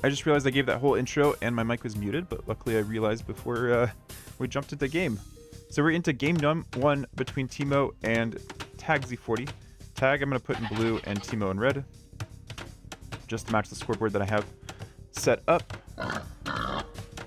I just realized I gave that whole intro and my mic was muted, but luckily I realized before we jumped into game. So we're into game 1 between TeMo and Tag Z40. Tag I'm going to put in blue and TeMo in red, just to match the scoreboard that I have set up.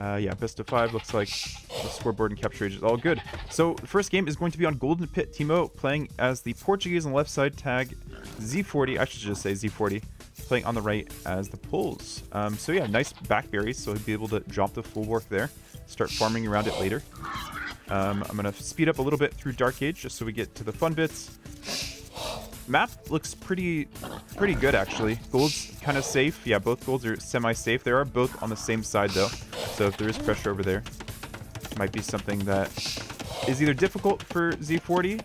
Yeah, best of 5 looks like the scoreboard and capture age is all good. So the first game is going to be on Golden Pit. TeMo playing as the Portuguese on the left side, Tag Z40, I should just say Z40, playing on the right as the Poles. So yeah, nice back berries, so he'll be able to drop the full work there, start farming around it later. I'm going to speed up a little bit through Dark Age just so we get to the fun bits. Map looks pretty good actually. Gold's kind of safe. Yeah, both golds are semi-safe. They are both on the same side though, so if there is pressure over there, it might be something that is either difficult for Z40,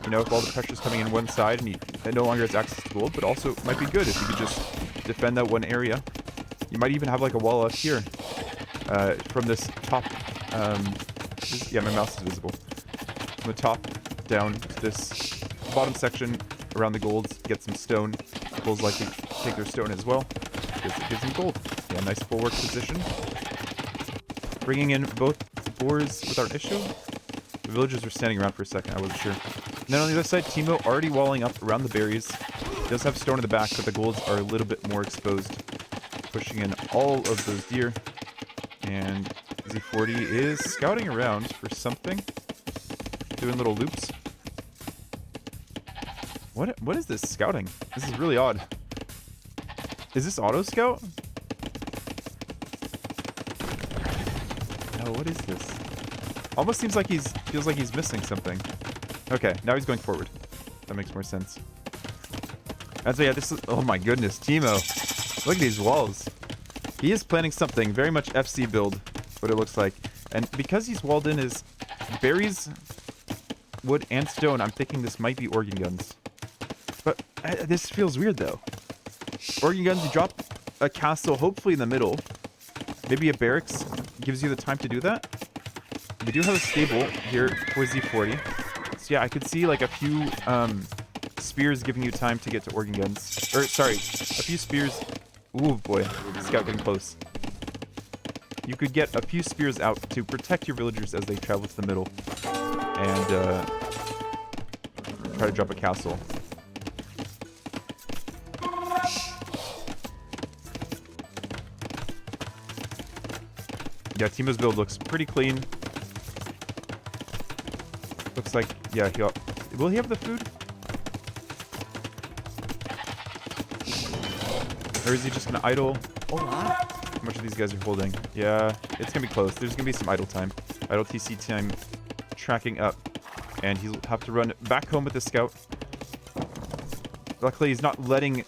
you know, if all the pressure's coming in one side and he no longer has access to gold, but also might be good if you could just defend that one area. You might even have like a wall up here from this top. Yeah, my mouse is visible. From the top down to this bottom section around the golds, get some stone. Bulls like to take their stone as well, because it gives them gold. Yeah, nice full work position. Bringing in both boars without issue. The villagers were standing around for a second, I wasn't sure. And then on the other side, TeMo already walling up around the berries. He does have stone in the back, but the golds are a little bit more exposed. Pushing in all of those deer. And Z40 is scouting around for something. Doing little loops. What is this scouting? This is really odd. Is this auto scout? No, what is this? Almost seems like feels like he's missing something. Okay, now he's going forward. That makes more sense. And so yeah, this is, oh my goodness, TeMo. Look at these walls. He is planning something very much FC build, what it looks like. And because he's walled in his berries, wood, and stone, I'm thinking this might be organ guns. But this feels weird though. Organ guns, you drop a castle hopefully in the middle. Maybe a barracks gives you the time to do that. We do have a stable here for Z40. So yeah, I could see like a few spears giving you time to get to organ guns. Or sorry, a few spears. Ooh boy, scout getting close. You could get a few spears out to protect your villagers as they travel to the middle. And try to drop a castle. Yeah, TeMo's build looks pretty clean. Looks like, yeah, will he have the food? Or is he just gonna idle? Oh, how much of these guys are holding? Yeah, it's gonna be close. There's gonna be some idle time. Idle TC time tracking up. And he'll have to run back home with the scout. Luckily, he's not letting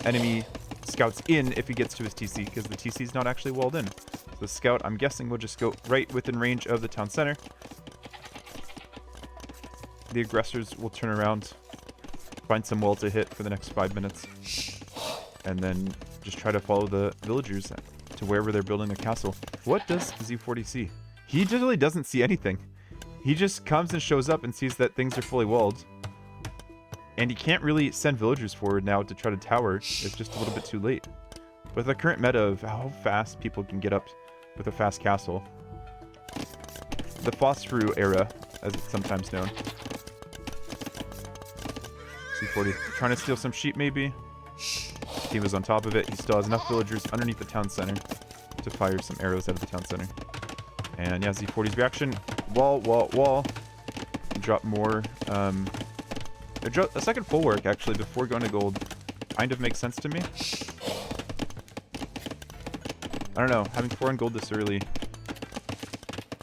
enemy scouts in if he gets to his TC, because the TC is not actually walled in. The scout, I'm guessing, will just go right within range of the town center. The aggressors will turn around, find some wall to hit for the next 5 minutes, and then just try to follow the villagers to wherever they're building their castle. What does Z40 see? He generally doesn't see anything. He just comes and shows up and sees that things are fully walled. And he can't really send villagers forward now to try to tower. It's just a little bit too late. With the current meta of how fast people can get up with a fast castle. The Phosphorus era, as it's sometimes known. Z40 trying to steal some sheep maybe. Team is on top of it. He still has enough villagers underneath the town center to fire some arrows out of the town center. And yeah, Z40's reaction. Wall. Drop more. A second full work actually before going to gold kind of makes sense to me. I don't know, having 4 on gold this early.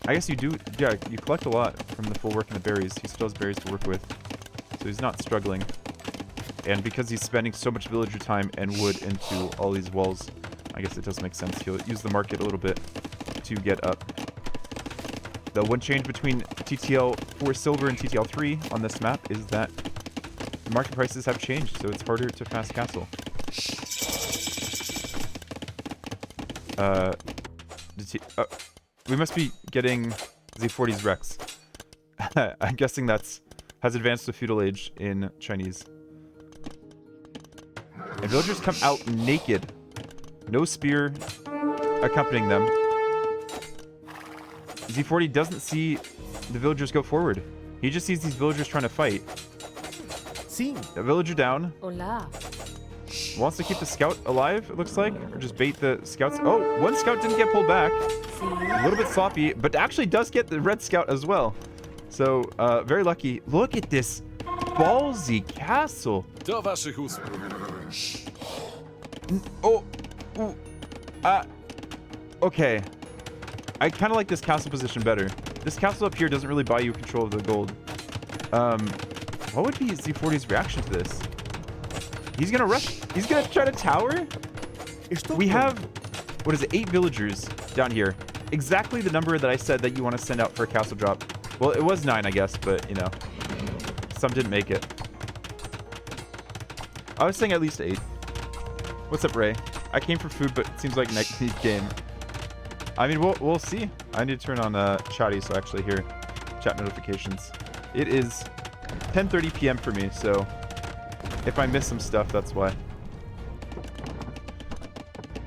I guess you do, yeah, you collect a lot from the full work and the berries. He still has berries to work with, so he's not struggling. And because he's spending so much villager time and wood into all these walls, I guess it does make sense. He'll use the market a little bit to get up. The one change between TTL4 silver and TTL3 on this map is that the market prices have changed, so it's harder to fast castle. We must be getting Z40's Rex. I'm guessing has advanced to feudal age in Chinese. And villagers come out naked. No spear accompanying them. Z40 doesn't see the villagers go forward. He just sees these villagers trying to fight. A villager down. Hola. Wants to keep the scout alive, it looks like. Or just bait the scouts. Oh, one scout didn't get pulled back. A little bit sloppy, but actually does get the red scout as well. So, very lucky. Look at this ballsy castle. Oh. Ooh. Okay. I kind of like this castle position better. This castle up here doesn't really buy you control of the gold. What would be Z40's reaction to this? He's gonna rush. He's gonna try to tower. We have, what is it, 8 villagers down here. Exactly the number that I said that you want to send out for a castle drop. Well, it was 9, I guess, but, you know, some didn't make it. I was saying at least 8. What's up, Ray? I came for food, but it seems like next game. I mean, we'll see. I need to turn on chatty so I actually hear chat notifications. It is 10:30 p.m. for me, so if I miss some stuff, that's why.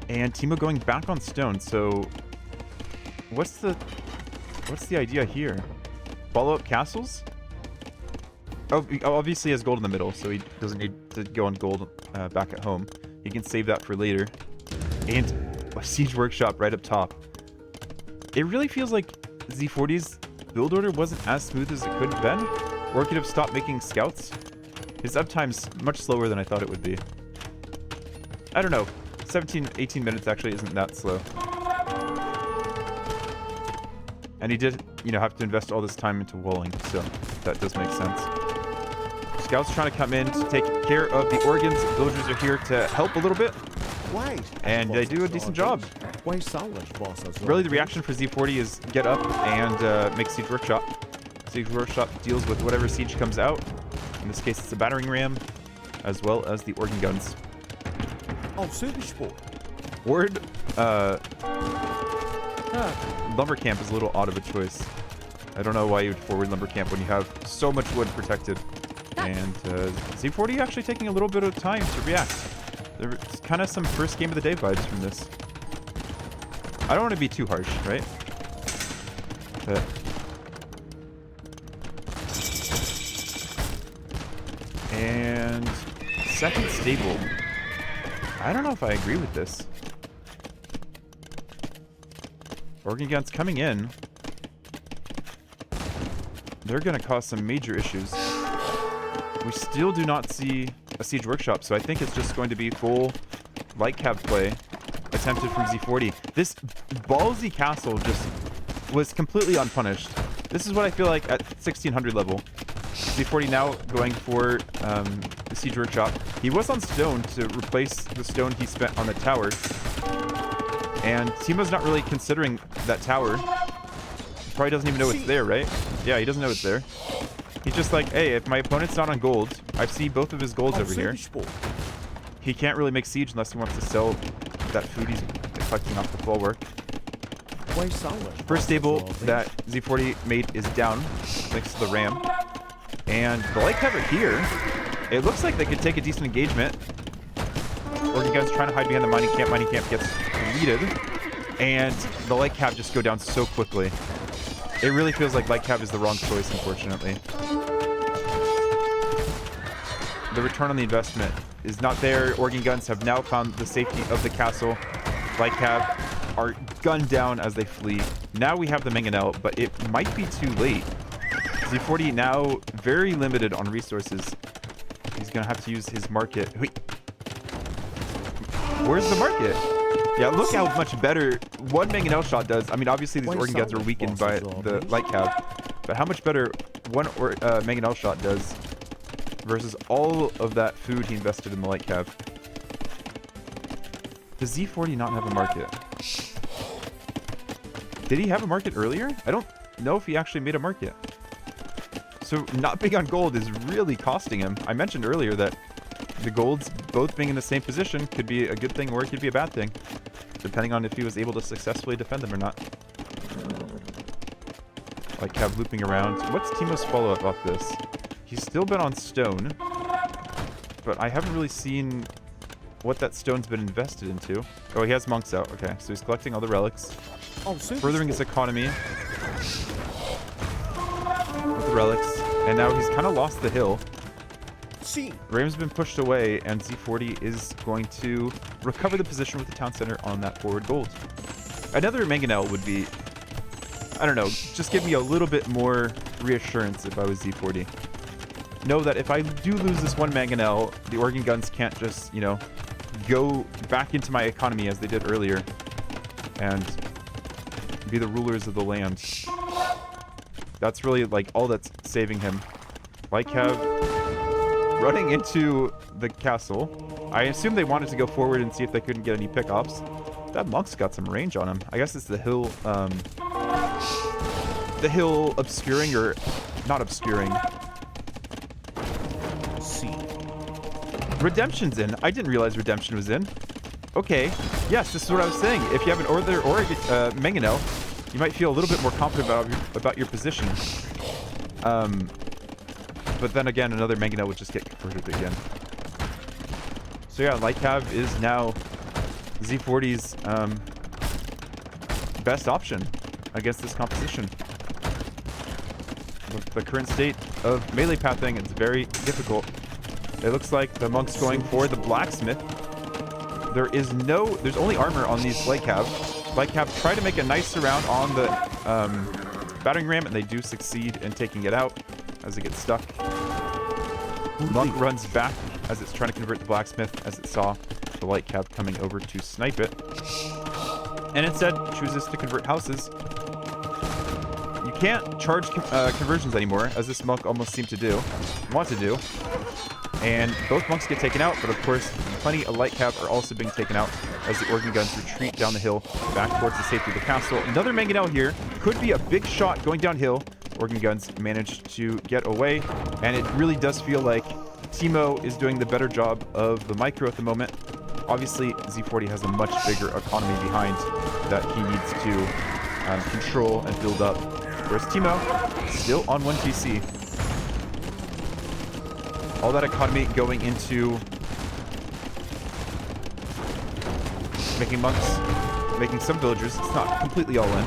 And TeMo going back on stone. So what's the idea here? Follow up castles? Oh, obviously he has gold in the middle, so he doesn't need to go on gold back at home. He can save that for later. And a siege workshop right up top. It really feels like Z40's build order wasn't as smooth as it could have been, or it could have stopped making scouts. His uptime's much slower than I thought it would be. I don't know. 17, 18 minutes actually isn't that slow. And he did, you know, have to invest all this time into walling, so that does make sense. Scouts trying to come in to take care of the organs. Villagers are here to help a little bit. And they do a decent job. Really, the reaction for Z40 is get up and make Siege Workshop. Siege Workshop deals with whatever siege comes out. In this case, it's the battering ram, as well as the organ guns. Word, lumber camp is a little odd of a choice. I don't know why you would forward lumber camp when you have so much wood protected. And Z40 actually taking a little bit of time to react. There's kind of some first game of the day vibes from this. I don't want to be too harsh, right? But and second stable. I don't know if I agree with this. Organ guns coming in. They're going to cause some major issues. We still do not see a siege workshop, so I think it's just going to be full light cab play attempted from Z40. This ballsy castle just was completely unpunished. This is what I feel like at 1600 level. Z40 now going for the siege workshop. He was on stone to replace the stone he spent on the tower. And TeMo's not really considering that tower. He probably doesn't even know it's there, right? Yeah, he doesn't know it's there. He's just like, hey, if my opponent's not on gold, I see both of his golds over here. He can't really make siege unless he wants to sell that food he's collecting off the fall work. First stable that Z40 made is down, thanks to the ram. And the light cover here, it looks like they could take a decent engagement. Organ guns trying to hide behind the mining camp. Mining camp gets deleted. And the light cab just go down so quickly. It really feels like light cab is the wrong choice, unfortunately. The return on the investment is not there. Organ guns have now found the safety of the castle. Light cab are gunned down as they flee. Now we have the mangonel, but it might be too late. Z40 now very limited on resources. He's gonna have to use his market. Wait. Where's the market? Yeah, look how much better one mangonel shot does. I mean, obviously these organ guns are weakened by the light cab, but how much better one mangonel shot does versus all of that food he invested in the light cab. Does Z40 not have a market? Did he have a market earlier? I don't know if he actually made a market. So not big on gold is really costing him. I mentioned earlier that the golds both being in the same position could be a good thing or it could be a bad thing, depending on if he was able to successfully defend them or not. Like Cav looping around. What's TeMo's follow-up off this? He's still been on stone, but I haven't really seen what that stone's been invested into. Oh, he has monks out. Okay, so he's collecting all the relics. Oh, Furthering his economy with the relics. And now he's kind of lost the hill. Raym's been pushed away, and Z40 is going to recover the position with the town center on that forward gold. Another mangonel would be, I don't know, just give me a little bit more reassurance if I was Z40. Know that if I do lose this one mangonel, the organ guns can't just, you know, go back into my economy as they did earlier and be the rulers of the land. That's really like all that's saving him. Lycav running into the castle. I assume they wanted to go forward and see if they couldn't get any pickoffs. That monk's got some range on him. I guess it's the hill obscuring, or not obscuring. Redemption's in. I didn't realize Redemption was in. Okay. Yes, this is what I was saying. If you have an other mangonel, you might feel a little bit more confident about your position. But then again, another mangonel would just get converted again. So yeah, Lycav is now Z40's best option against this composition. With the current state of melee pathing, it's very difficult. It looks like the monk's going for the blacksmith. There's only armor on these Lycav. Lycav try to make a nice surround on the battering ram, and they do succeed in taking it out as it gets stuck. Monk runs back as it's trying to convert the blacksmith, as it saw the Lycav coming over to snipe it. And instead chooses to convert houses. You can't charge conversions anymore, as this monk almost seemed to want to do. And both monks get taken out, but of course, plenty of Lycav are also being taken out as the organ guns retreat down the hill back towards the safety of the castle. Another mangonel here. Could be a big shot going downhill. Organ guns managed to get away, and it really does feel like TeMo is doing the better job of the micro at the moment. Obviously, Z40 has a much bigger economy behind that he needs to control and build up, whereas TeMo still on 1 TC. All that economy going into making monks, making some villagers. It's not completely all in.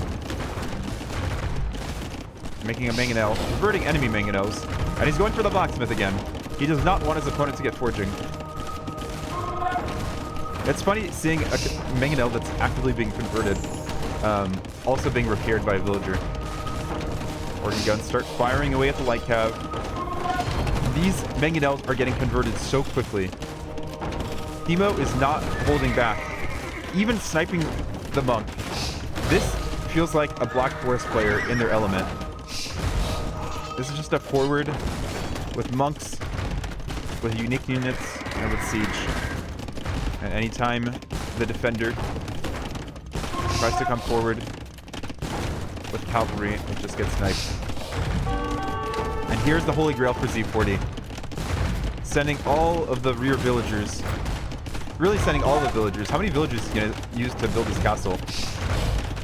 Making a mangonel, converting enemy mangonels, and he's going for the blacksmith again. He does not want his opponent to get forging. It's funny seeing a mangonel that's actively being converted, also being repaired by a villager. Organ guns start firing away at the Lycav. These mangonels are getting converted so quickly. TeMo is not holding back. Even sniping the monk. This feels like a Black Forest player in their element. This is just a forward with monks, with unique units, and with siege. And anytime the defender tries to come forward with cavalry, it just gets sniped. And here's the holy grail for Z40. Sending all of the rear villagers. Really sending all the villagers. How many villagers is he going to use to build his castle?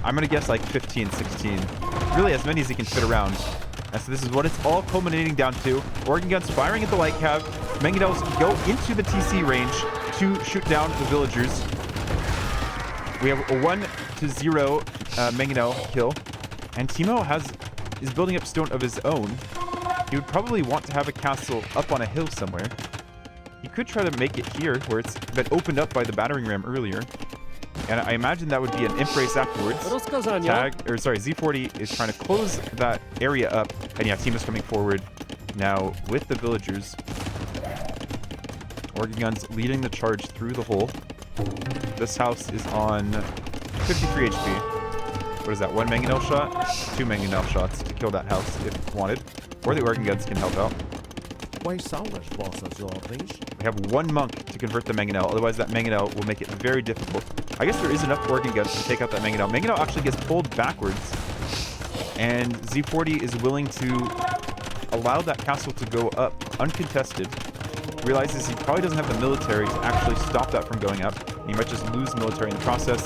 I'm going to guess like 15, 16. Really as many as he can fit around. And so this is what it's all culminating down to. Organ guns firing at the Lycav. Mangonels go into the TC range to shoot down the villagers. We have a 1-0 mangonel kill. And TeMo is building up stone of his own. He would probably want to have a castle up on a hill somewhere. He could try to make it here, where it's been opened up by the battering ram earlier. And I imagine that would be an imp race afterwards. Z40 is trying to close that area up. And yeah, TeMo's coming forward now with the villagers. Organ guns leading the charge through the hole. This house is on 53 HP. What is that, 1 mangonel shot? 2 mangonel shots to kill that house if wanted. Or the organ guns can help out. We have 1 monk to convert the mangonel, otherwise that mangonel will make it very difficult. I guess there is enough organ guns to take out that mangonel. Mangonel actually gets pulled backwards, and Z40 is willing to allow that castle to go up uncontested. Realizes he probably doesn't have the military to actually stop that from going up. He might just lose military in the process.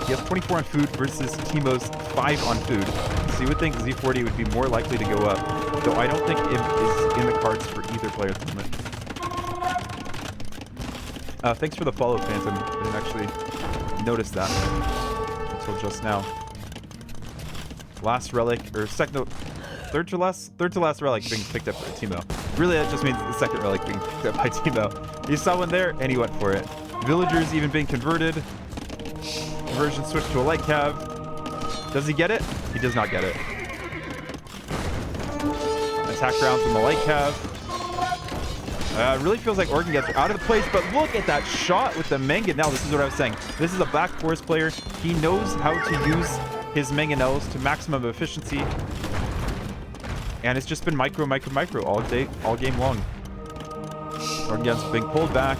He has 24 on food versus TeMo's 5 on food. So you would think Z40 would be more likely to go up, though I don't think it is in the cards for either player at the moment. Thanks for the follow, Phantom. I didn't actually notice that until just now. Last relic, or second, third to last relic being picked up by TeMo. Really, that just means the second relic being picked up by TeMo. He saw one there, and he went for it. Villagers even being converted. Conversion switched to a light cav. Does he get it? He does not get it. Attack round from the light cav. Really feels like Oregon gets out of the place, but look at that shot with the mangonel. This is what I was saying. This is a Black Forest player. He knows how to use his mangonels to maximum efficiency. And it's just been micro all game long. Oregon guns being pulled back.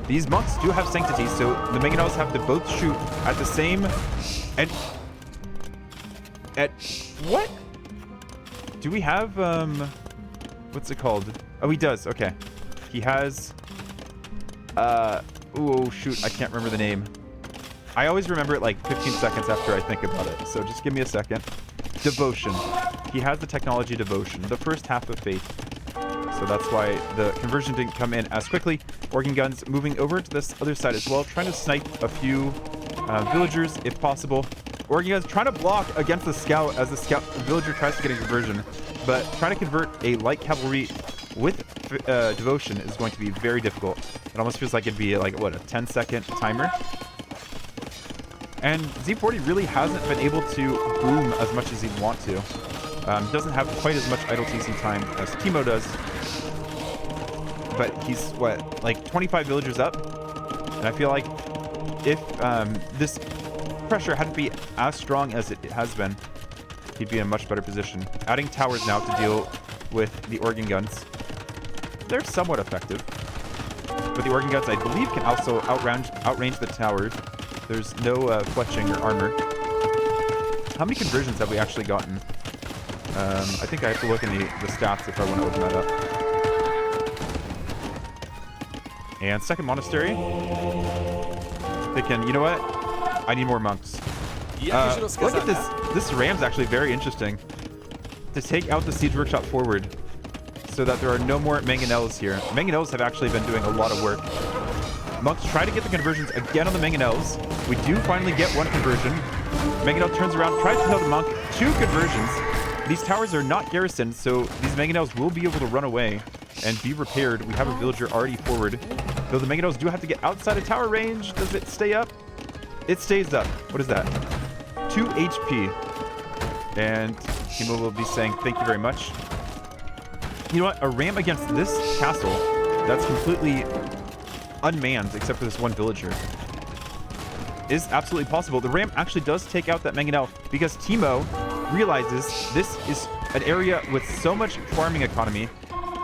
These monks do have sanctity, so the mangonels have to both shoot at the same... At what? Do we have, what's it called? Oh, he does. Okay. He has, oh, shoot. I can't remember the name. I always remember it like 15 seconds after I think about it. So just give me a second. Devotion. He has the technology Devotion, the first half of Faith. So that's why the conversion didn't come in as quickly. Oregon guns moving over to this other side as well, trying to snipe a few villagers if possible. Oregon guns trying to block against the scout as the villager tries to get a conversion, but trying to convert a light cavalry with Devotion is going to be very difficult. It almost feels like it'd be like, what, a 10-second timer? And Z40 really hasn't been able to boom as much as he'd want to. Doesn't have quite as much idle TC time as TeMo does. But he's, what, like 25 villagers up? And I feel like if this pressure hadn't been as strong as it has been, he'd be in a much better position. Adding towers now to deal with the Oregon guns. They're somewhat effective. But the Oregon guns, I believe, can also outrange the towers. There's no fletching or armor. How many conversions have we actually gotten? I think I have to look in the stats if I want to open that up. And second monastery. Thinking, you know what? I need more monks. Look at this. This ram's actually very interesting. To take out the siege workshop forward so that there are no more mangonels here. Mangonels have actually been doing a lot of work. Monks try to get the conversions again on the mangonels. We do finally get one conversion. Mangonel turns around, tries to kill the monk. 2 conversions. These towers are not garrisoned, so these mangonels will be able to run away and be repaired. We have a villager already forward. Though the mangonels do have to get outside of tower range. Does it stay up? It stays up. What is that? 2 HP. And TeMo will be saying thank you very much. You know what? A ram against this castle that's completely unmanned except for this one villager is absolutely possible. The ram actually does take out that mangonel because TeMo realizes this is an area with so much farming economy.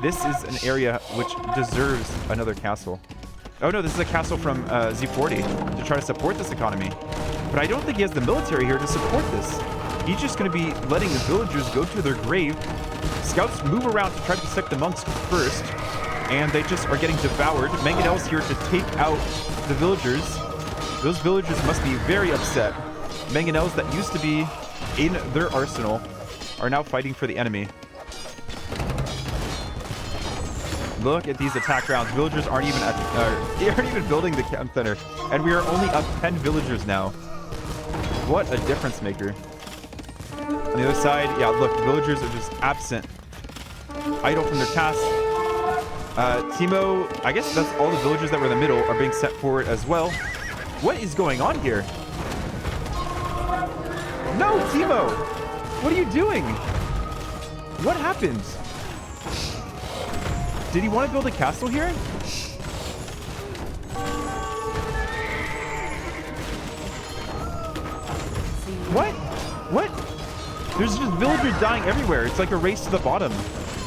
This is an area which deserves another castle. Oh no, this is a castle from Z40 to try to support this economy. But I don't think he has the military here to support this. He's just going to be letting the villagers go to their grave. Scouts move around to try to protect the monks first, and they just are getting devoured. Mangonel's here to take out the villagers. Those villagers must be very upset. Mangonels that used to be in their arsenal are now fighting for the enemy. Look at these attack rounds. Villagers aren't even building the camp center, and we are only up 10 villagers now. What a difference maker. On the other side, yeah, look, villagers are just absent, idle from their tasks. TeMo, I guess that's all the villagers that were in the middle are being set forward as well. What is going on here? No, TeMo! What are you doing? What happened? Did he want to build a castle here? What? What? There's just villagers dying everywhere. It's like a race to the bottom.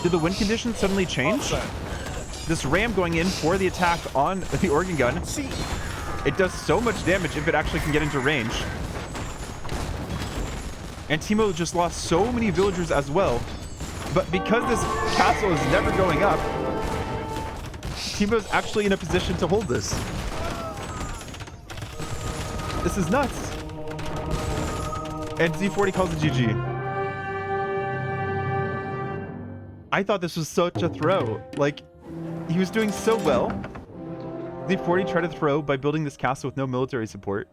Did the wind conditions suddenly change? This ram going in for the attack on the Oregon gun. It does so much damage if it actually can get into range. And TeMo just lost so many villagers as well. But because this castle is never going up, TeMo's actually in a position to hold this. This is nuts. And Z40 calls it GG. I thought this was such a throw. Like, he was doing so well. Z40 tried to throw by building this castle with no military support.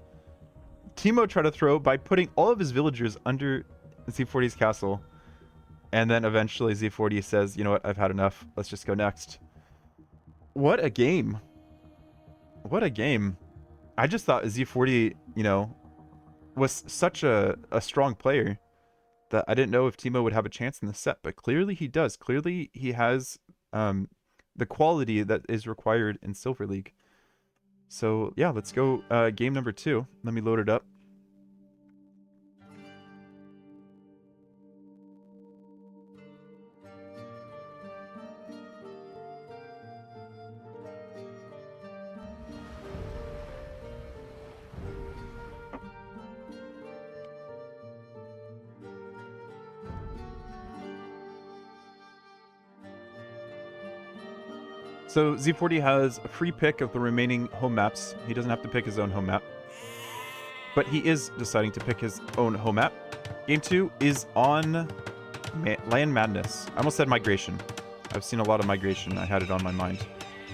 TeMo tried to throw by putting all of his villagers under Z40's castle. And then eventually Z40 says, you know what, I've had enough. Let's just go next. What a game. What a game. I just thought Z40, you know, was such a strong player that I didn't know if TeMo would have a chance in the set, but clearly he does. Clearly he has the quality that is required in Silver League. So yeah, let's go game number 2. Let me load it up. So Z40 has a free pick of the remaining home maps. He doesn't have to pick his own home map. But he is deciding to pick his own home map. Game 2 is on Land Madness. I almost said Migration. I've seen a lot of Migration. I had it on my mind.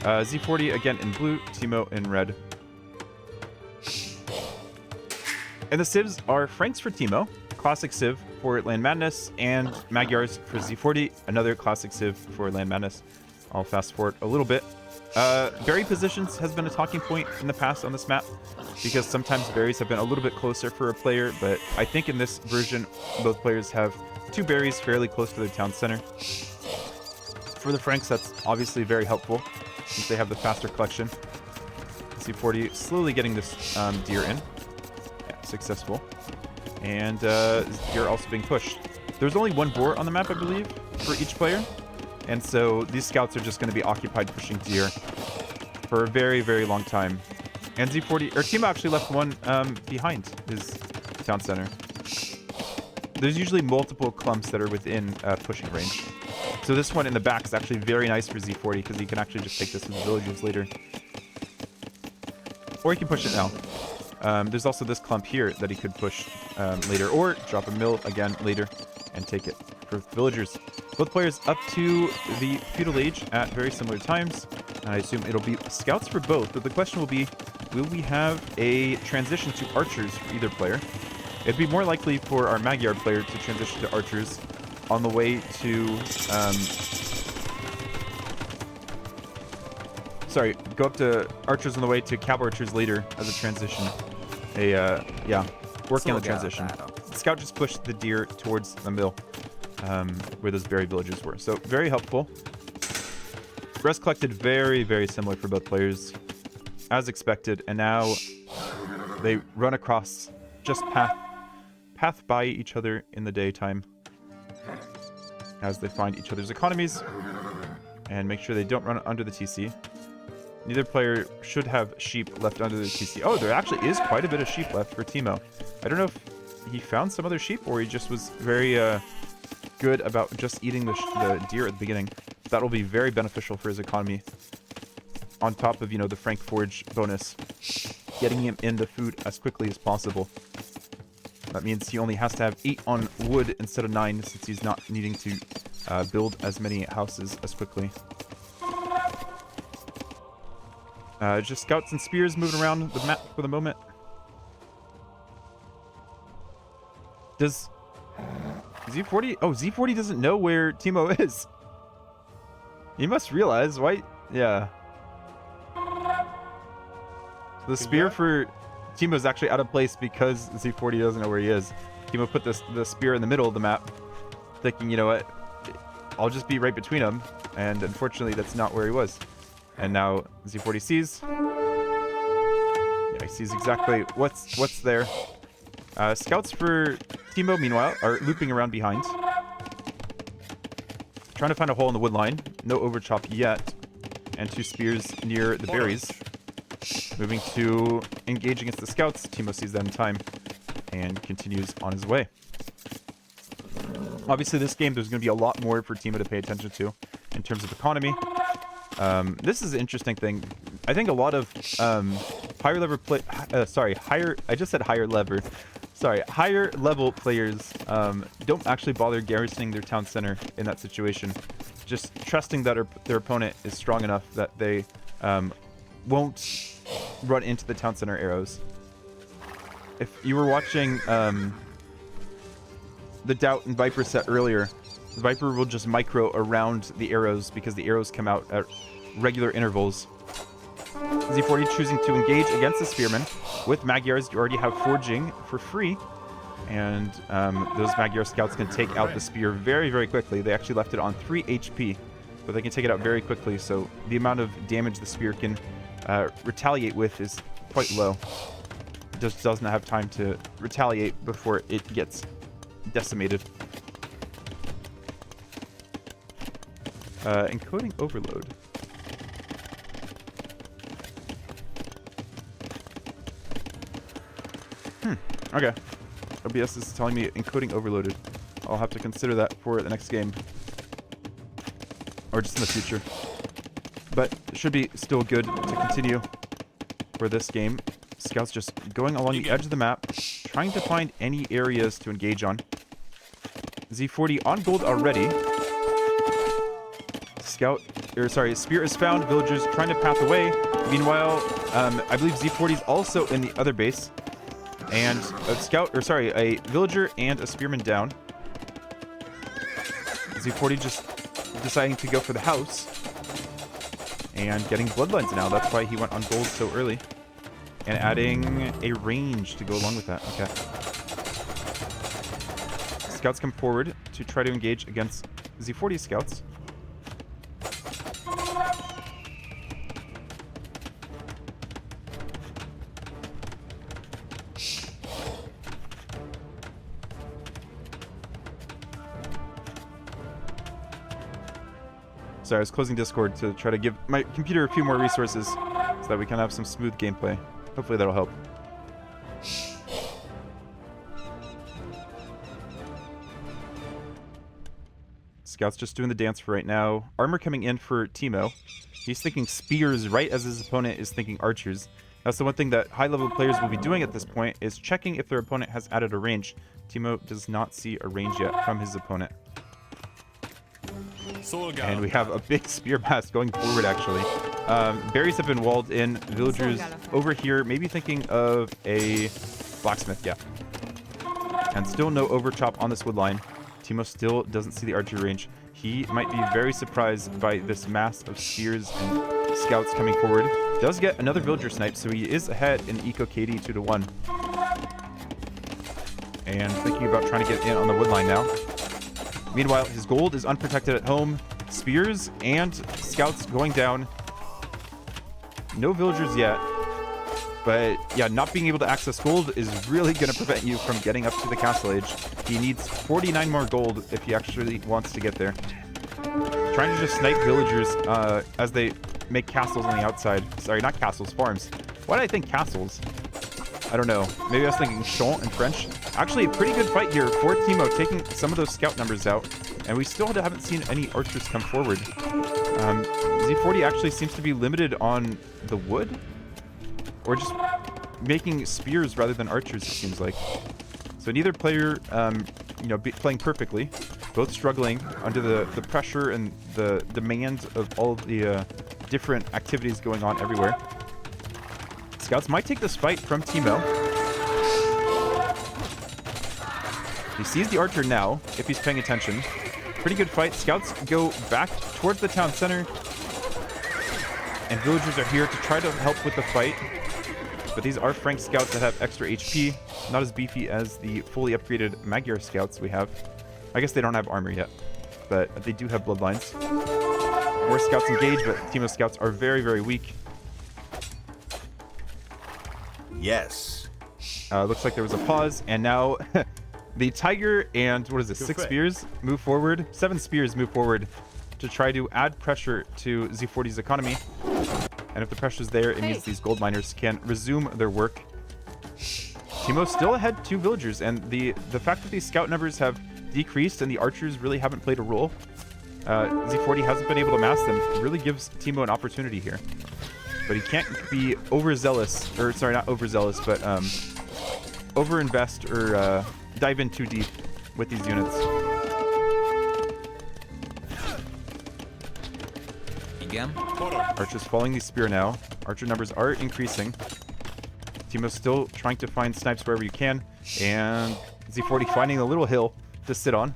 Z40 again in blue, TeMo in red. And the civs are Franks for TeMo, Classic Civ for Land Madness, and Magyars for Z40, another Classic Civ for Land Madness. I'll fast forward a little bit. Berry positions has been a talking point in the past on this map because sometimes berries have been a little bit closer for a player, but I think in this version, both players have 2 berries fairly close to their town center. For the Franks, that's obviously very helpful since they have the faster collection. Z40 slowly getting this deer in. Yeah, successful. And deer also being pushed. There's only 1 boar on the map, I believe, for each player. And so these scouts are just going to be occupied pushing deer for a very, very long time. And Z40, or TeMo actually left one behind his town center. There's usually multiple clumps that are within pushing range. So this one in the back is actually very nice for Z40 because he can actually just take this with the villagers later. Or he can push it now. There's also this clump here that he could push later, or drop a mill again later and take it for villagers. Both players up to the feudal age at very similar times. And I assume it'll be scouts for both, but the question will be, will we have a transition to archers for either player? It'd be more likely for our Magyar player to transition to archers on the way to... sorry, go up to archers on the way to cab archers later as a transition. Yeah, working on the transition. Scout just pushed the deer towards the mill. Where those berry villagers were. So very helpful. Rest collected very, very similar for both players, as expected. And now they run across just path by each other in the daytime as they find each other's economies and make sure they don't run under the TC. Neither player should have sheep left under the TC. Oh, there actually is quite a bit of sheep left for TeMo. I don't know if he found some other sheep or he just was very good about just eating the deer at the beginning. That will be very beneficial for his economy. On top of, you know, the Frank Forge bonus, getting him in the food as quickly as possible. That means he only has to have 8 on wood instead of 9 since he's not needing to build as many houses as quickly. Just scouts and spears moving around the map for the moment. Does Z40... Oh, Z40 doesn't know where TeMo is. He must realize, why... Yeah. The spear for TeMo is actually out of place because Z40 doesn't know where he is. TeMo put the spear in the middle of the map, thinking, you know what, I'll just be right between them. And unfortunately, that's not where he was. And now Z40 sees. Yeah, he sees exactly what's there. Scouts for TeMo, meanwhile, are looping around behind. Trying to find a hole in the wood line. No overchop yet. And 2 spears near the berries. Moving to engage against the scouts. TeMo sees that in time and continues on his way. Obviously, this game, there's going to be a lot more for TeMo to pay attention to in terms of economy. This is an interesting thing. I think a lot of higher level higher level players don't actually bother garrisoning their town center in that situation. Just trusting that their opponent is strong enough that they won't run into the town center arrows. If you were watching the Doubt and Viper set earlier, the Viper will just micro around the arrows because the arrows come out at regular intervals. Z40 choosing to engage against the Spearman. With Magyars, you already have Forging for free. And those Magyar Scouts can take out the Spear very, very quickly. They actually left it on 3 HP, but they can take it out very quickly. So the amount of damage the Spear can retaliate with is quite low. It just doesn't have time to retaliate before it gets decimated. Encoding overload. Okay. OBS is telling me encoding overloaded. I'll have to consider that for the next game. Or just in the future. But it should be still good to continue for this game. Scouts just going along the edge of the map, trying to find any areas to engage on. Z40 on gold already. Spear is found. Villagers trying to path away. Meanwhile, I believe Z40 is also in the other base. And a villager and a spearman down. Z40 just deciding to go for the house. And getting bloodlines now. That's why he went on gold so early. And adding a range to go along with that. Okay. Scouts come forward to try to engage against Z40 scouts. Sorry, I was closing Discord to try to give my computer a few more resources so that we can have some smooth gameplay. Hopefully that'll help. Scout's just doing the dance for right now. Armor coming in for TeMo. He's thinking spears right as his opponent is thinking archers. That's the one thing that high-level players will be doing at this point, is checking if their opponent has added a range. TeMo does not see a range yet from his opponent. And we have a big spear blast going forward, actually. Berries have been walled in. Villagers over here, maybe thinking of a blacksmith, yeah. And still no overchop on this wood line. TeMo still doesn't see the archer range. He might be very surprised by this mass of spears and scouts coming forward. Does get another villager snipe, so he is ahead in Eco KD 2-1. And thinking about trying to get in on the wood line now. Meanwhile, his gold is unprotected at home. Spears and scouts going down. No villagers yet. But yeah, not being able to access gold is really going to prevent you from getting up to the castle age. He needs 49 more gold if he actually wants to get there. Trying to just snipe villagers as they make castles on the outside. Sorry, not castles, farms. Why did I think castles? I don't know. Maybe I was thinking champ in French. Actually, a pretty good fight here for TeMo, taking some of those scout numbers out. And we still haven't seen any archers come forward. Z40 actually seems to be limited on the wood. Or just making spears rather than archers, it seems like. So neither player, playing perfectly. Both struggling under the pressure and the demand of all of the different activities going on everywhere. Scouts might take this fight from TeMo. He sees the archer now, if he's paying attention. Pretty good fight. Scouts go back towards the town center. And villagers are here to try to help with the fight. But these are Frank scouts that have extra HP. Not as beefy as the fully upgraded Magyar scouts we have. I guess they don't have armor yet. But they do have bloodlines. More scouts engage, but TeMo scouts are very, very weak. Yes. Looks like there was a pause, and now the tiger and, what is it, 6 spears move forward. 7 spears move forward to try to add pressure to Z40's economy. And if the pressure's there, it means these gold miners can resume their work. TeMo still ahead 2 villagers, and the fact that these scout numbers have decreased and the archers really haven't played a role, Z40 hasn't been able to mass them, really gives TeMo an opportunity here. But he can't be overzealous, or sorry, not overzealous, but overinvest or dive in too deep with these units. again. Archer's following the spear now. Archer numbers are increasing. TeMo's still trying to find snipes wherever you can. And Z40 finding a little hill to sit on.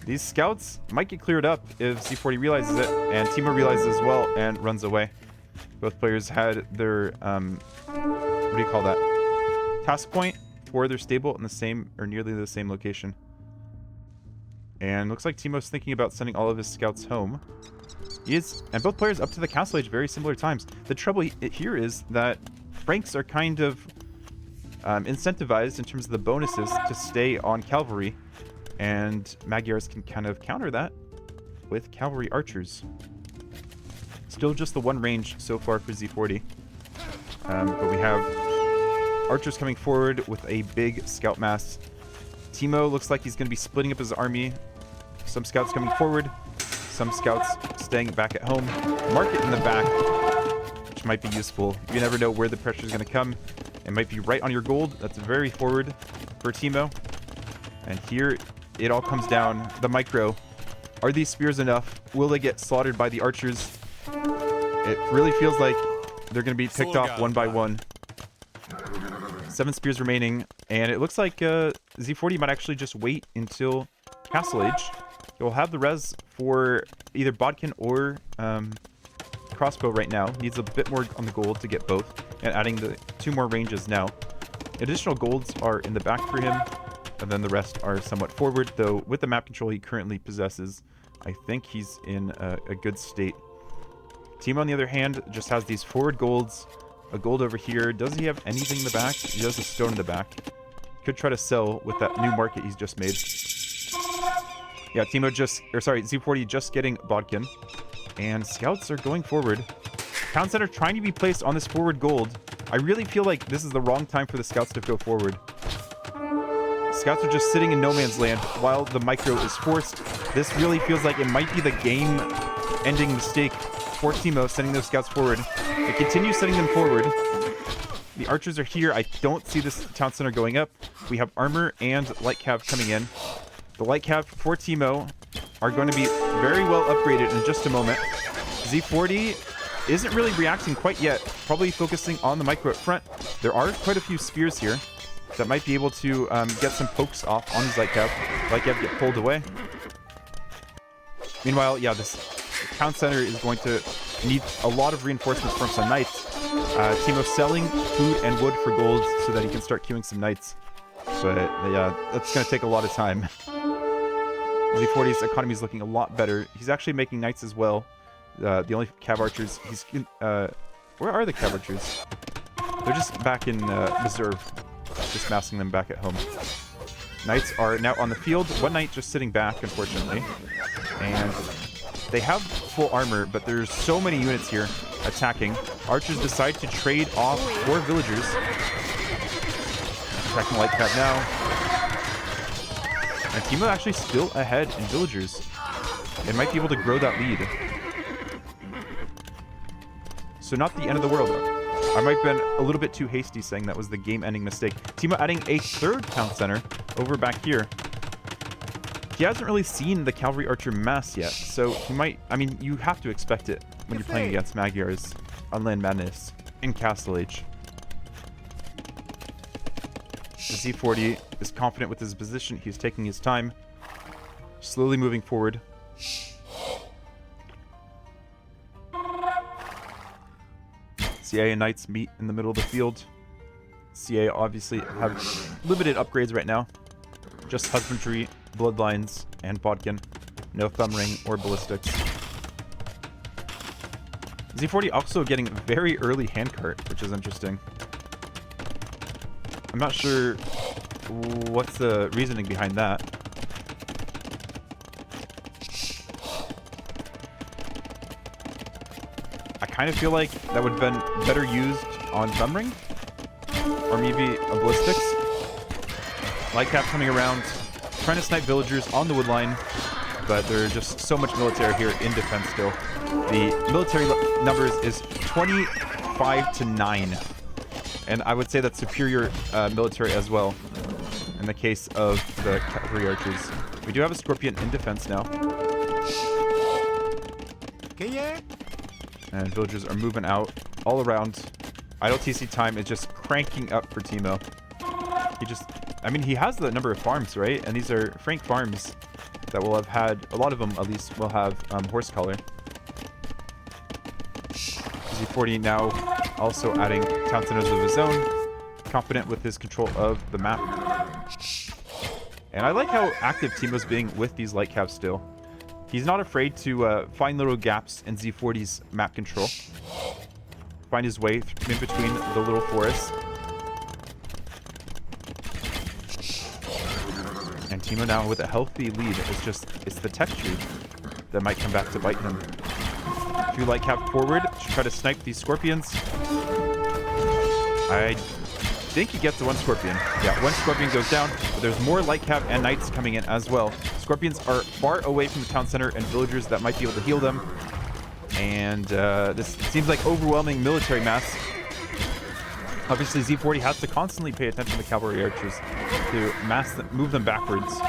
These scouts might get cleared up if Z40 realizes it. And TeMo realizes as well and runs away. Both players had their, what do you call that? Task point for their stable in the same, or nearly the same location. And looks like TeMo's thinking about sending all of his scouts home. He is, and both players up to the castle age very similar times. The trouble here is that Franks are kind of incentivized in terms of the bonuses to stay on cavalry, and Magyars can kind of counter that with cavalry archers. Still just the one range so far for Z40. But we have archers coming forward with a big scout mass. TeMo looks like he's going to be splitting up his army. Some scouts coming forward, some scouts staying back at home. Market in the back, which might be useful. You never know where the pressure is going to come. It might be right on your gold. That's very forward for TeMo. And here it all comes down. The micro. Are these spears enough? Will they get slaughtered by the archers? It really feels like they're going to be picked off one by one. 7 spears remaining. And it looks like Z40 might actually just wait until Castle Age. He'll have the res for either Bodkin or crossbow right now. Needs a bit more on the gold to get both. And adding the 2 more ranges now. Additional golds are in the back for him. And then the rest are somewhat forward. Though with the map control he currently possesses, I think he's in a good state. TeMo, on the other hand, just has these forward golds. A gold over here. Does he have anything in the back? He does a stone in the back. Could try to sell with that new market he's just made. Yeah, Z40 just getting Bodkin. And scouts are going forward. Town center trying to be placed on this forward gold. I really feel like this is the wrong time for the scouts to go forward. Scouts are just sitting in no man's land while the micro is forced. This really feels like it might be the game-ending mistake for TeMo, sending those scouts forward. It continues sending them forward. The archers are here. I don't see this town center going up. We have armor and light cav coming in. The light cav for TeMo are going to be very well upgraded in just a moment. Z40 isn't really reacting quite yet. Probably focusing on the micro up front. There are quite a few spears here that might be able to get some pokes off on his light cav. Light cav get pulled away. Meanwhile, yeah, this town center is going to need a lot of reinforcements from some knights. TeMo selling food and wood for gold so that he can start queuing some knights. But yeah, that's going to take a lot of time. Z40's economy is looking a lot better. He's actually making knights as well. The only cav archers he's... where are the cav archers? They're just back in reserve. Just massing them back at home. Knights are now on the field. One knight just sitting back, unfortunately. And they have full armor, but there's so many units here attacking. Archers decide to trade off 4 villagers. Attacking light cav now. And TeMo actually still ahead in villagers. They might be able to grow that lead. So not the end of the world. I might have been a little bit too hasty saying that was the game-ending mistake. TeMo adding a 3rd town center over back here. He hasn't really seen the cavalry archer mass yet, so he might... I mean, you have to expect it when you're playing against Magyars on Land Madness in Castle Age. The Z40 is confident with his position. He's taking his time, slowly moving forward. CA and Knights meet in the middle of the field. CA obviously have limited upgrades right now. Just Husbandry, Bloodlines, and Bodkin. No Thumb Ring or Ballistics. Z40 also getting very early handcart, which is interesting. I'm not sure what's the reasoning behind that. I kind of feel like that would have been better used on Thumb Ring. Or maybe a Ballistics. Light Cap coming around, trying to snipe villagers on the wood line. But there's just so much military here in defense still. The military numbers is 25-9. And I would say that's superior military as well, in the case of the cavalry archers. We do have a Scorpion in defense now. And villagers are moving out all around. Idle TC time is just cranking up for TeMo. I mean, he has the number of farms, right? And these are Frank farms that will have had, a lot of them at least, will have horse collar. Z40 now also adding town centers of his own, confident with his control of the map. And I like how active TeMo's being with these light caps still. He's not afraid to find little gaps in Z40's map control. Find his way in between the little forests. And TeMo now with a healthy lead. It's the tech tree that might come back to bite him. Few light cap forward to try to snipe these scorpions. I think he gets the one scorpion. Yeah, one scorpion goes down, but there's more light cap and knights coming in as well. Scorpions are far away from the town center and villagers that might be able to heal them. And this seems like overwhelming military mass. Obviously, Z40 has to constantly pay attention to cavalry archers to move them backwards,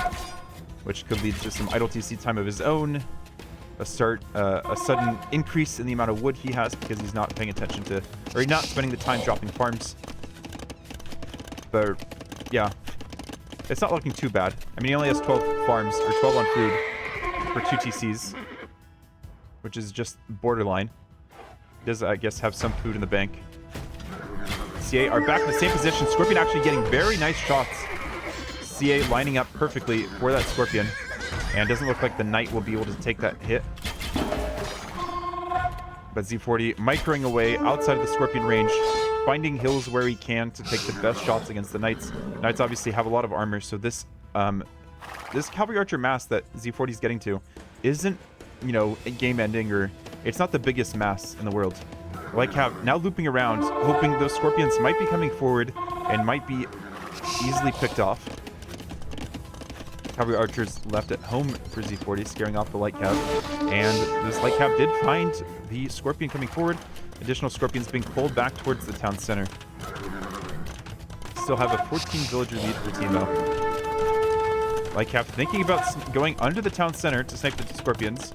which could lead to some idle TC time of his own. A sudden increase in the amount of wood he has because he's not paying attention to, or he's not spending the time dropping farms. But yeah, it's not looking too bad. I mean, he only has 12 farms, or 12 on food for 2 TCs, which is just borderline. He does, I guess, have some food in the bank. CA are back in the same position. Scorpion actually getting very nice shots. CA lining up perfectly for that Scorpion. And doesn't look like the Knight will be able to take that hit. But Z40 microing away outside of the Scorpion range, finding hills where he can to take the best shots against the Knights. Knights obviously have a lot of armor, so this Cavalry Archer mass that Z40 is getting to isn't, you know, game ending, or it's not the biggest mass in the world. Like now looping around, hoping those Scorpions might be coming forward and might be easily picked off. Cavalry Archers left at home for Z40, scaring off the light cab. And this light cab did find the Scorpion coming forward. Additional Scorpions being pulled back towards the town center. Still have a 14 villager lead for TeMo. Light cab thinking about going under the town center to snipe the Scorpions.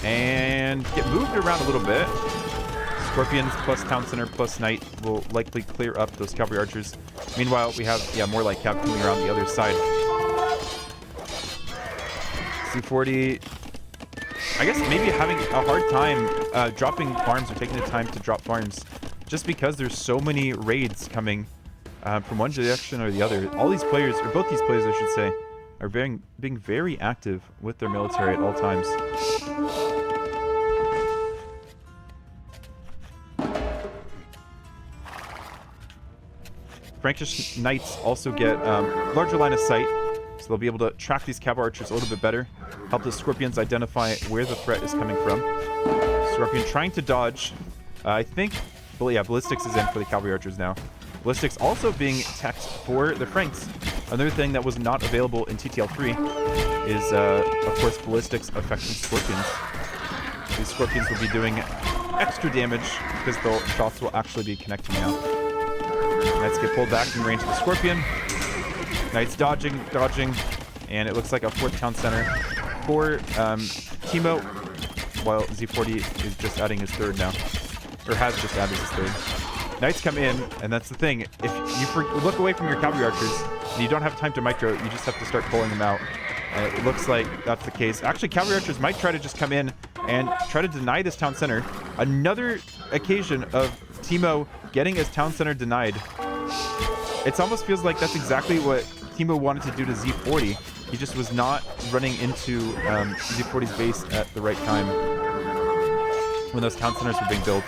And get moved around a little bit. Scorpions plus town center plus knight will likely clear up those cavalry archers. Meanwhile, we have more light cab coming around the other side. Z40, I guess maybe having a hard time dropping farms or taking the time to drop farms, just because there's so many raids coming from one direction or the other. All these players, or both these players I should say, are being very active with their military at all times. Frankish Knights also get larger line of sight, so they'll be able to track these cavalry archers a little bit better, help the Scorpions identify where the threat is coming from. Scorpion trying to dodge. I think, well, yeah, Ballistics is in for the cavalry archers now. Ballistics also being teched for the Franks. Another thing that was not available in TTL4 is, of course, Ballistics affecting Scorpions. These Scorpions will be doing extra damage because the shots will actually be connecting now. Knights get pulled back in range of the Scorpion. Knights dodging, and it looks like a 4th town center for TeMo, while Z40 is just adding his 3rd now, or has just added his 3rd. Knights come in, and that's the thing. If you look away from your cavalry archers, and you don't have time to micro, you just have to start pulling them out. And it looks like that's the case. Actually, cavalry archers might try to just come in and try to deny this town center. Another occasion of TeMo getting his town center denied. It almost feels like that's exactly what TeMo wanted to do to Z40. He just was not running into Z40's base at the right time when those town centers were being built.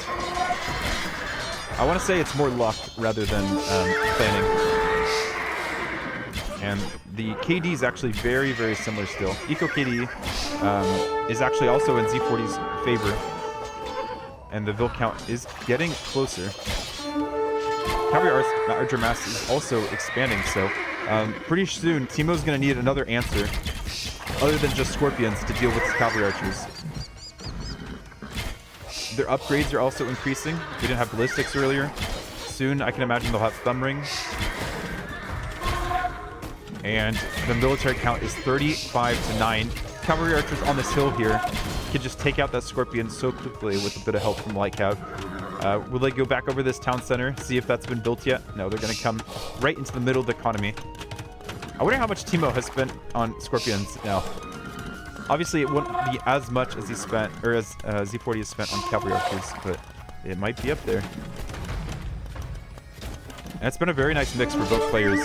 I want to say it's more luck rather than planning. And the KD is actually very similar still. Eco KD is actually also in Z40's favor. And the Vil count is getting closer. Cavalry Archer mass is also expanding, so pretty soon TeMo's going to need another answer other than just Scorpions to deal with the Cavalry Archers. Their upgrades are also increasing. They didn't have Ballistics earlier. Soon, I can imagine they'll have Thumb Ring. And the military count is 35 to 9. Cavalry Archers on this hill here could just take out that Scorpion so quickly with a bit of help from Light Cav. Will they go back over this town center, see if that's been built yet? No, they're going to come right into the middle of the economy. I wonder how much TeMo has spent on Scorpions now. Obviously, it wouldn't be as much as he spent, or as Z40 has spent on Cavalry Archers, but it might be up there. And it's been a very nice mix for both players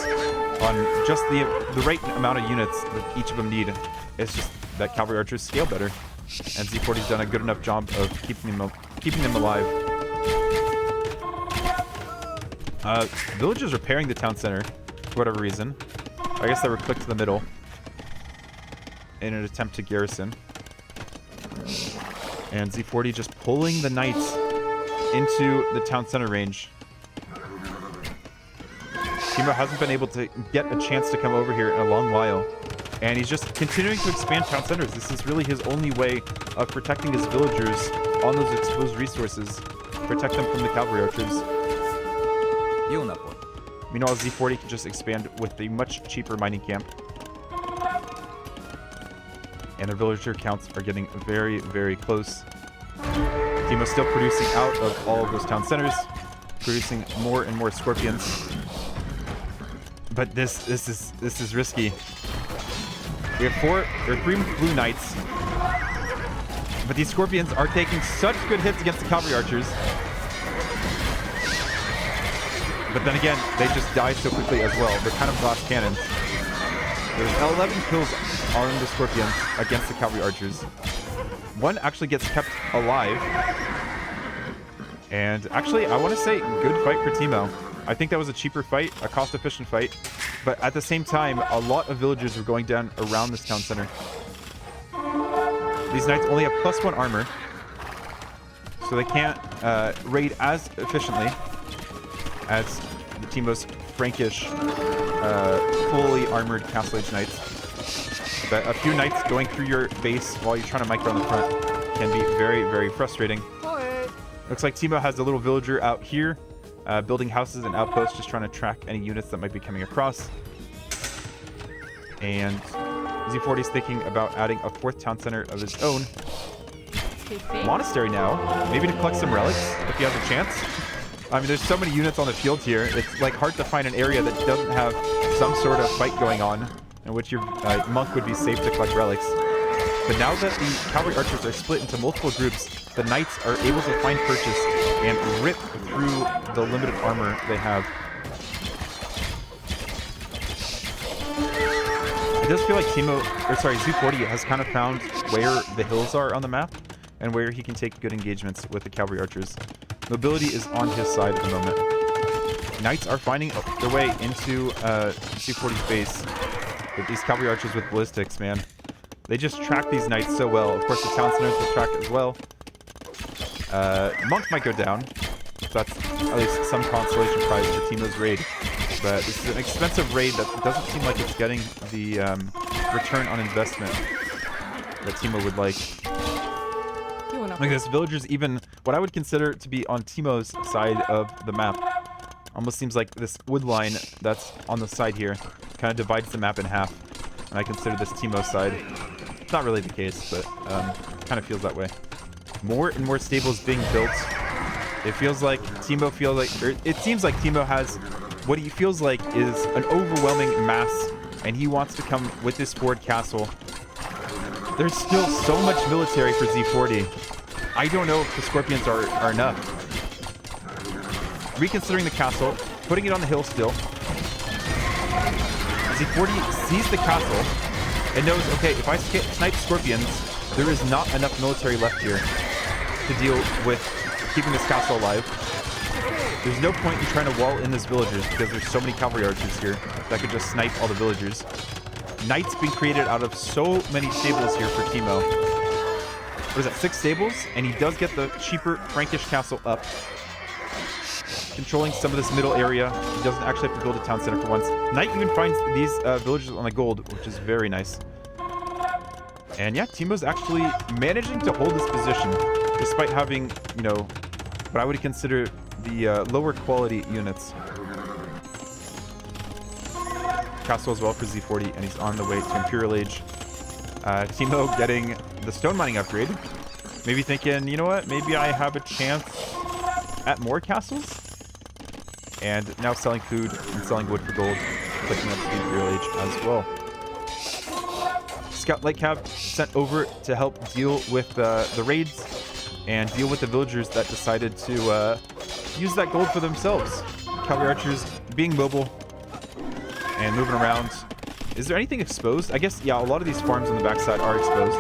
on just the right amount of units that each of them need. It's just that Cavalry Archers scale better, and Z40's done a good enough job of keeping them alive. Villagers repairing the town center for whatever reason. I guess they were clicked to the middle in an attempt to garrison. And Z40 just pulling the knights into the town center range. TeMo hasn't been able to get a chance to come over here in a long while. And he's just continuing to expand town centers. This is really his only way of protecting his villagers on those exposed resources. Protect them from the Cavalry Archers. Meanwhile, Z40 can just expand with a much cheaper mining camp. And their villager counts are getting very, very close. TeMo's still producing out of all of those town centers, producing more and more Scorpions. But this is risky. We have 3 blue knights, but these Scorpions are taking such good hits against the Cavalry Archers. But then again, they just die so quickly as well. They're kind of glass cannons. There's 11 kills on the Scorpions against the Cavalry Archers. One actually gets kept alive. And actually, I want to say good fight for TeMo. I think that was a cheaper fight, a cost-efficient fight. But at the same time, a lot of villagers were going down around this town center. These knights only have +1 armor, so they can't raid as efficiently as the TeMo's Frankish fully armored Castle Age knights. But a few knights going through your base while you're trying to micro on the front can be very, very frustrating. Looks like TeMo has a little villager out here, building houses and outposts, just trying to track any units that might be coming across. And Z40 is thinking about adding a 4th town center of his own. Monastery now, maybe to collect some relics if he has a chance. I mean, there's so many units on the field here. It's like hard to find an area that doesn't have some sort of fight going on in which your monk would be safe to collect relics. But now that the Cavalry Archers are split into multiple groups, the knights are able to find purchase and rip through the limited armor they have. It does feel like Z40 has kind of found where the hills are on the map and where he can take good engagements with the Cavalry Archers. Mobility is on his side at the moment. Knights are finding their way into Z40's base. But these Cavalry Archers with ballistics, man. They just track these knights so well. Of course, the town centers will track as well. Monk might go down. That's at least some consolation prize for TeMo's raid. But this is an expensive raid that doesn't seem like it's getting the return on investment that TeMo would like. Like this villager's even what I would consider to be on TeMo's side of the map. Almost seems like this wood line that's on the side here kind of divides the map in half. And I consider this TeMo's side. It's not really the case, but kind of feels that way. More and more stables being built. It feels like TeMo it seems like TeMo has what he feels like is an overwhelming mass, and he wants to come with this forward castle. There's still so much military for Z40. I don't know if the Scorpions are enough. Reconsidering the castle, putting it on the hill still. Z40 sees the castle and knows, okay, if I snipe Scorpions, there is not enough military left here to deal with keeping this castle alive. There's no point in trying to wall in these villagers because there's so many Cavalry Archers here that could just snipe all the villagers. Knights being created out of so many stables here for TeMo. What is that, 6 stables? And he does get the cheaper Frankish castle up. Controlling some of this middle area. He doesn't actually have to build a town center for once. Knight even finds these villagers on the gold, which is very nice. And yeah, TeMo's actually managing to hold this position, despite having, you know, what I would consider the lower quality units. Castle as well for Z40, and he's on the way to Imperial Age. TeMo getting the stone mining upgrade, Maybe thinking, you know what? Maybe I have a chance at more castles. And now selling food and selling wood for gold, clicking up the Imperial Age as well. Scout Light Cav sent over to help deal with the raids and deal with the villagers that decided to use that gold for themselves. Cavalry Archers being mobile and moving around. Is there anything exposed? I guess, yeah, a lot of these farms on the backside are exposed.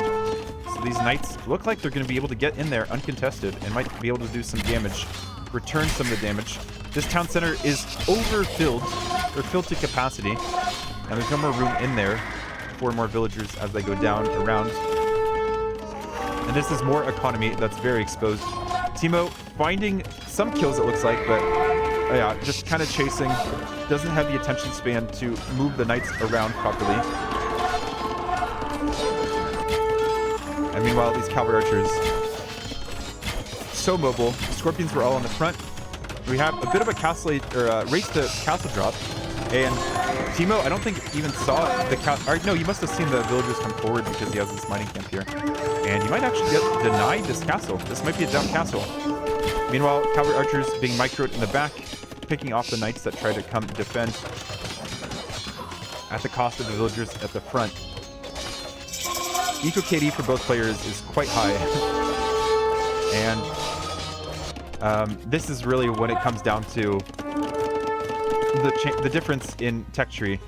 So these knights look like they're going to be able to get in there uncontested and might be able to do some damage, return some of the damage. This town center is overfilled. They're filled to capacity, and there's no more room in there for more villagers as they go down around. And this is more economy that's very exposed. TeMo finding some kills, it looks like, but yeah, just kind of chasing. Doesn't have the attention span to move the knights around properly. And meanwhile, these cavalry archers, so mobile. Scorpions were all on the front. We have a bit of a castle or race to castle drop, and TeMo, I don't think even saw the castle. No, you must have seen the villagers come forward because he has this mining camp here, and he might actually get denied this castle. This might be a down castle. Meanwhile, cavalry archers being microed in the back, picking off the knights that try to come defend at the cost of the villagers at the front. Eco KD for both players is quite high, and this is really when it comes down to the difference in tech tree.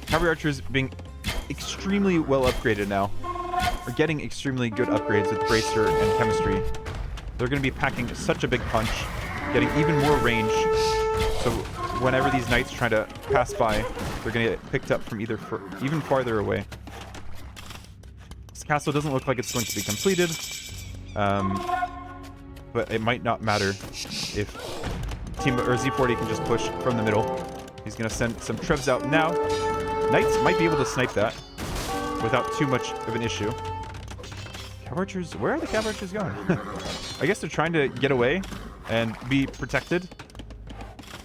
Cavalry archers being extremely well upgraded now, or getting extremely good upgrades with bracer and chemistry. They're going to be packing such a big punch, getting even more range. So whenever these knights try to pass by, they're going to get picked up from even farther away. This castle doesn't look like it's going to be completed. But it might not matter if TeMo or Z40 can just push from the middle. He's going to send some trebs out now. Knights might be able to snipe that without too much of an issue. Cav archers, where are the cav archers going? I guess they're trying to get away and be protected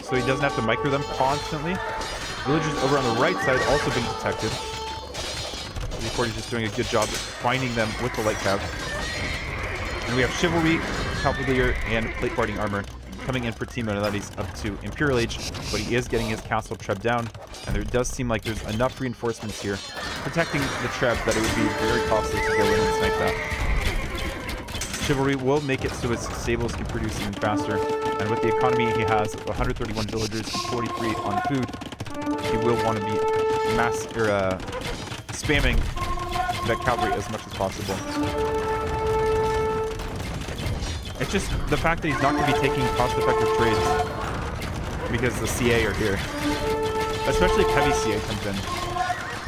so he doesn't have to micro them constantly. Villagers over on the right side also being protected. Z40 is just doing a good job finding them with the light cav. And we have Chivalry, Cavalier, and Plate Barding Armor coming in for TeMo now that he's up to Imperial Age, but he is getting his castle Treb down, and there does seem like there's enough reinforcements here protecting the Treb that it would be very costly to go in and snipe that. Chivalry will make it so his stables can produce even faster, and with the economy he has 131 villagers and 43 on food, he will want to be spamming that cavalry as much as possible. It's just the fact that he's not going to be taking cost-effective trades because the CA are here. Especially if heavy CA comes in.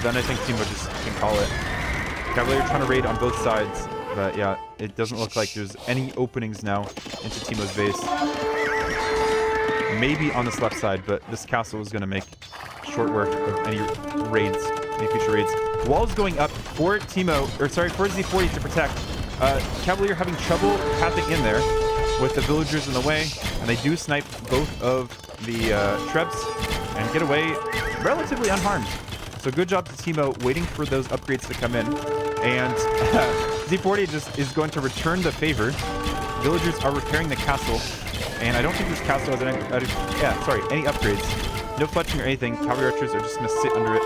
Then I think TeMo just can call it. Cavalier trying to raid on both sides. But yeah, it doesn't look like there's any openings now into TeMo's base. Maybe on this left side, but this castle is going to make short work of any raids, any future raids. Walls going up for TeMo, or sorry, for Z40 to protect. Cavalier having trouble pathing in there with the villagers in the way, and they do snipe both of the Trebs and get away relatively unharmed. So good job to TeMo waiting for those upgrades to come in. And Z40 just is going to return the favor. Villagers are repairing the castle, and I don't think this castle has any upgrades. No fletching or anything. Cavalry archers are just going to sit under it.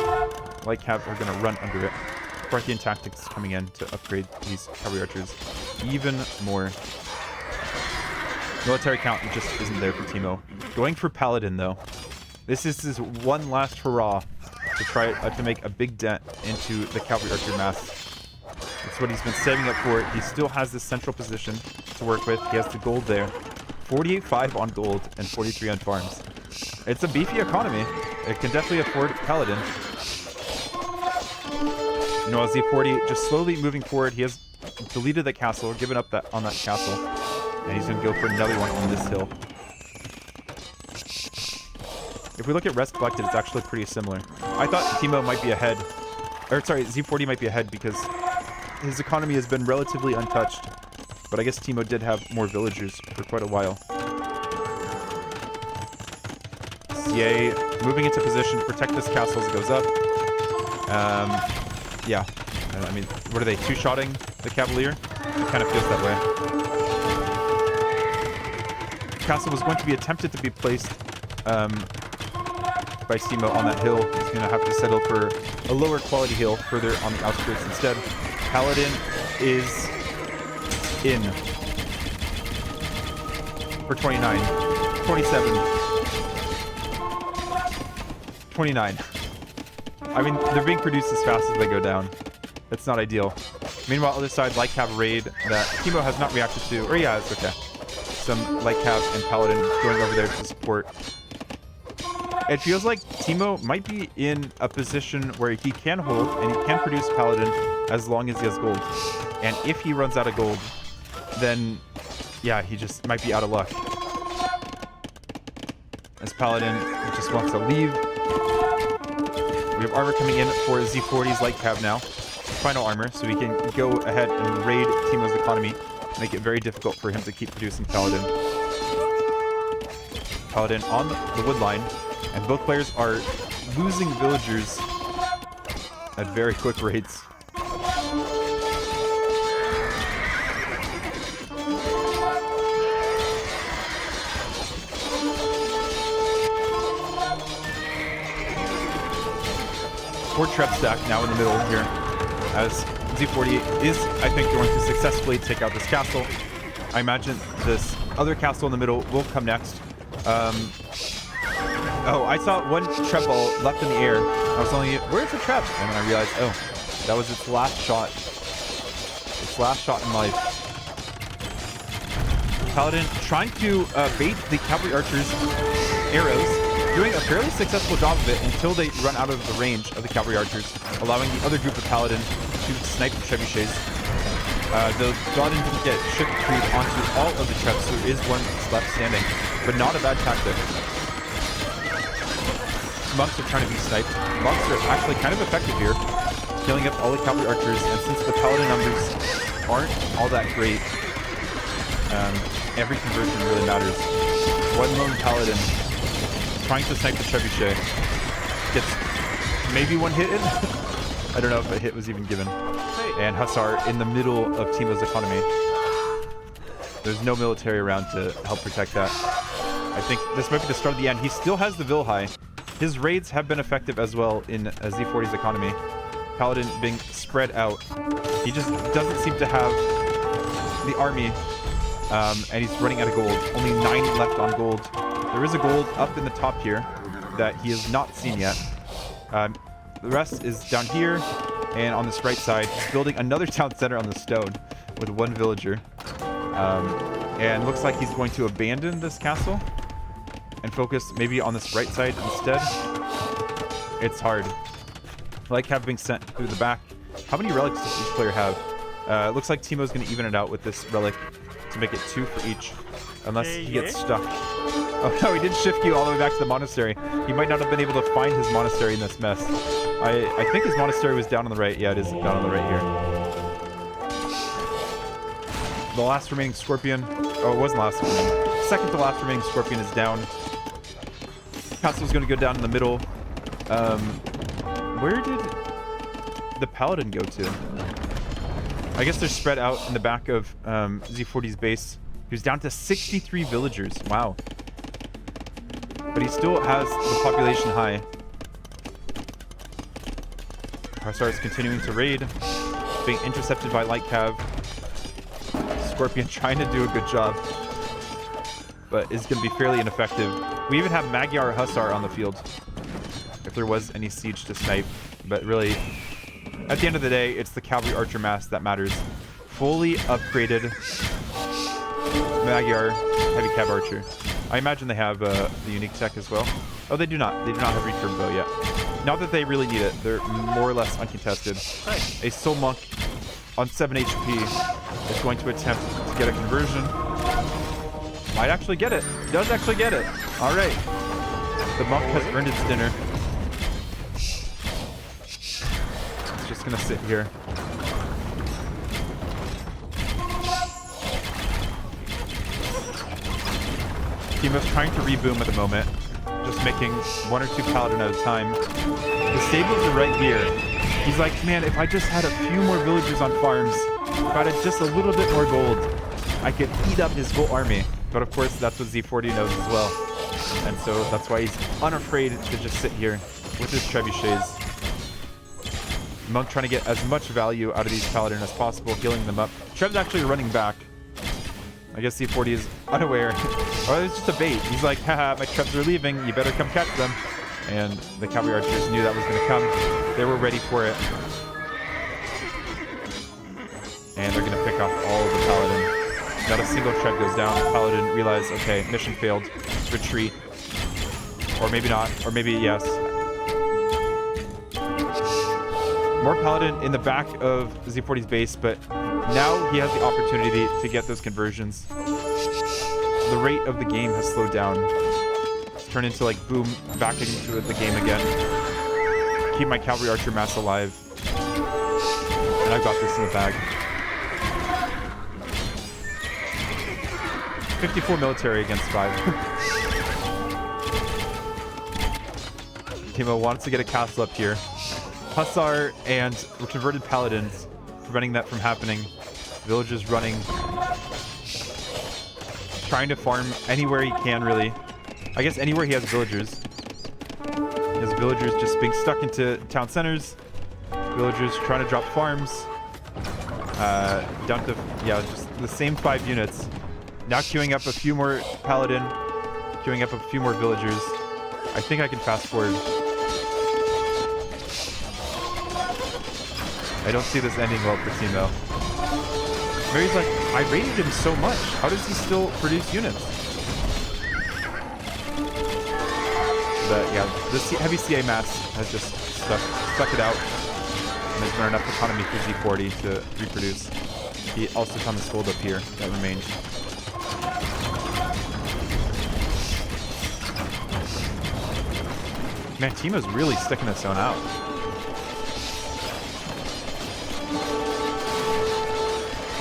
Light cav are going to run under it. Parthian tactics coming in to upgrade these cavalry archers even more. Military count just isn't there for TeMo. Going for Paladin though. This is his one last hurrah to try to make a big dent into the cavalry archer mass. That's what he's been saving up for. He still has this central position to work with. He has the gold there. 48.5 on gold and 43 on farms. It's a beefy economy. It can definitely afford Paladin. You know, Z40 just slowly moving forward. He has deleted the castle, given up on that castle, and he's going to go for another one on this hill. If we look at rest collected, it's actually pretty similar. I thought TeMo might be ahead, or sorry, Z40 might be ahead because his economy has been relatively untouched, but I guess TeMo did have more villagers for quite a while. CA moving into position to protect this castle as it goes up. Yeah, I mean, what are they, two-shotting the Cavalier? It kind of feels that way. Castle was going to be attempted to be placed by TeMo on that hill. He's going to have to settle for a lower quality hill further on the outskirts instead. Paladin is in for 29, 27, 29. I mean, they're being produced as fast as they go down. It's not ideal. Meanwhile, other side, light cav raid that TeMo has not reacted to. Or yeah, it's okay. Some light cav and Paladin going over there to support. It feels like TeMo might be in a position where he can hold and he can produce Paladin as long as he has gold. And if he runs out of gold, then yeah, he just might be out of luck. As Paladin just wants to leave. We have armor coming in for Z40's light cav now. Final armor, so we can go ahead and raid TeMo's economy. Make it very difficult for him to keep producing Paladin. Paladin on the wood line. And both players are losing villagers at very quick rates. Four trap stack now in the middle here, as Z40 is, I think, going to successfully take out this castle. I imagine this other castle in the middle will come next. Oh, I saw one trap ball left in the air. I was telling you, where's the trap? And then I realized, oh, that was its last shot. Its last shot in life. Paladin trying to bait the cavalry archers' arrows, doing a fairly successful job of it until they run out of the range of the cavalry archers, allowing the other group of Paladin to snipe the trebuchets. The Paladin didn't get shift creep onto all of the traps, so there is one left standing, but not a bad tactic. Monks are trying to be sniped. Monks are actually kind of effective here, killing up all the cavalry archers, and since the Paladin numbers aren't all that great, every conversion really matters. One lone Paladin trying to snipe the trebuchet gets maybe one hit in. I don't know if a hit was even given. And Hussar in the middle of TeMo's economy. There's no military around to help protect that. I think this might be the start of the end. He still has the Vilhai. His raids have been effective as well in Z40's economy. Paladin being spread out. He just doesn't seem to have the army, and he's running out of gold. Only 9 left on gold. There is a gold up in the top here that he has not seen yet. The rest is down here, and on this right side, he's building another town center on the stone with one villager. And looks like he's going to abandon this castle and focus maybe on this right side instead. It's hard. Like being sent through the back. How many relics does each player have? Looks like TeMo's going to even it out with this relic to make it 2 for each, unless he gets stuck. Oh no, he did shift queue all the way back to the monastery. He might not have been able to find his monastery in this mess. I think his monastery was down on the right. Yeah, it is down on the right here. The last remaining Scorpion. Oh, it wasn't last remaining. Second to last remaining Scorpion is down. Castle's going to go down in the middle. Where did the Paladin go to? I guess they're spread out in the back of Z40's base. He's down to 63 villagers. Wow. But he still has the population high. Harsar is continuing to raid. Being intercepted by Light Cav. Scorpion trying to do a good job, but is going to be fairly ineffective. We even have Magyar Hussar on the field if there was any siege to snipe, but really, at the end of the day, it's the cavalry archer mass that matters. Fully upgraded Magyar heavy cav archer. I imagine they have the unique tech as well. Oh, they do not. They do not have recurve bow yet. Not that they really need it. They're more or less uncontested. A soul monk on 7 HP is going to attempt to get a conversion. Might actually get it. Does actually get it. All right. The monk has earned its dinner. It's just going to sit here. TeMo's trying to reboom at the moment. Just making 1 or 2 paladin at a time. The stables are right here. He's like, man, if I just had a few more villagers on farms, If I had just a little bit more gold, I could eat up his whole army. But of course, that's what Z40 knows as well. And so that's why he's unafraid to just sit here with his trebuchets. Monk trying to get as much value out of these Paladin as possible, healing them up. Trev's actually running back. I guess Z40 is unaware. Or it's just a bait. He's like, haha, my Trebs are leaving. You better come catch them. And the cavalry archers knew that was going to come. They were ready for it. And they're going to pick off all of the Paladin. Not a single Trev goes down. The Paladin realized, okay, mission failed. Retreat. Or maybe not. Or maybe yes. More Paladin in the back of Z40's base, but now he has the opportunity to get those conversions. The rate of the game has slowed down. It's turned into like boom, back into the game again. Keep my cavalry archer mass alive. And I've got this in the bag. 54 military against 5. TeMo wants to get a castle up here. Hussar and converted paladins, preventing that from happening. Villagers running. Trying to farm anywhere he can, really. I guess anywhere he has villagers. He has villagers just being stuck into town centers. Villagers trying to drop farms. Down to, yeah, just the same 5 units. Now queuing up a few more paladin. Queuing up a few more villagers. I think I can fast forward. I don't see this ending well for TeMo. Mary's like, I rated him so much. How does he still produce units? But yeah, this heavy CA mass has just stuck it out. And there's not enough economy for Z40 to reproduce. He also found this gold up here that remained. Man, TeMo's really sticking this one out.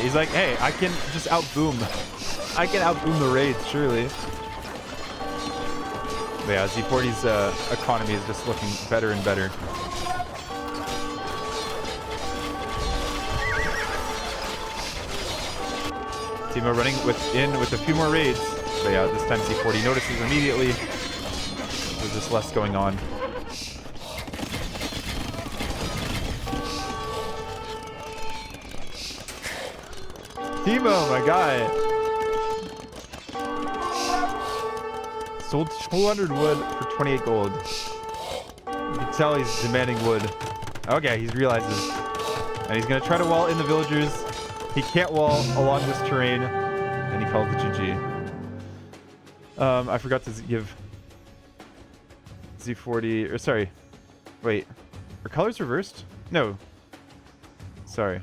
He's like, hey, I can just outboom. I can outboom the raids, surely. But yeah, Z40's economy is just looking better and better. TeMo running with a few more raids. But yeah, this time Z40 notices immediately. There's just less going on. TeMo, my guy. Sold 200 wood for 28 gold. You can tell he's demanding wood. Okay, he realizes. And he's going to try to wall in the villagers. He can't wall along this terrain. And he calls the GG. I forgot to give Z40... Or sorry. Wait. Are colors reversed? No. Sorry.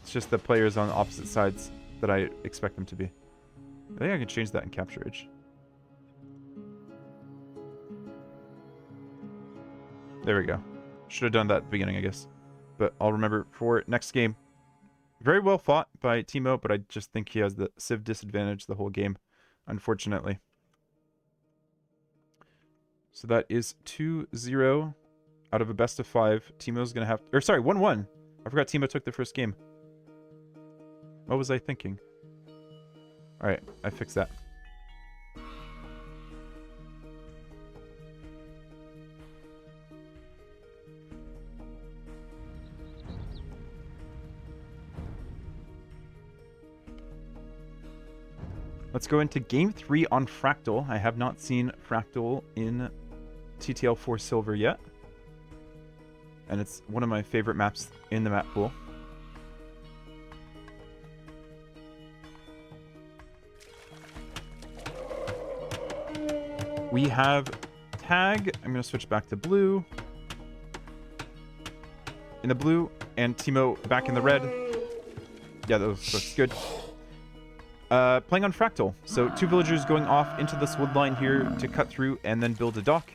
It's just the players on opposite sides that I expect them to be. I think I can change that in Capture Ridge. There we go. Should have done that at the beginning, I guess. But I'll remember for next game. Very well fought by TeMo, but I just think he has the civ disadvantage the whole game, unfortunately. So that is 2-0 out of a best of 5. TeMo's going to have... Or sorry, 1-1. I forgot TeMo took the first game. What was I thinking? Alright, I fixed that. Let's go into Game 3 on Fractal. I have not seen Fractal in TTL4 Silver yet. And it's one of my favorite maps in the map pool. We have Tag. I'm going to switch back to blue. In the blue, and TeMo back in the red. Yeah, that looks good. Playing on Fractal. So 2 villagers going off into this wood line here to cut through and then build a dock.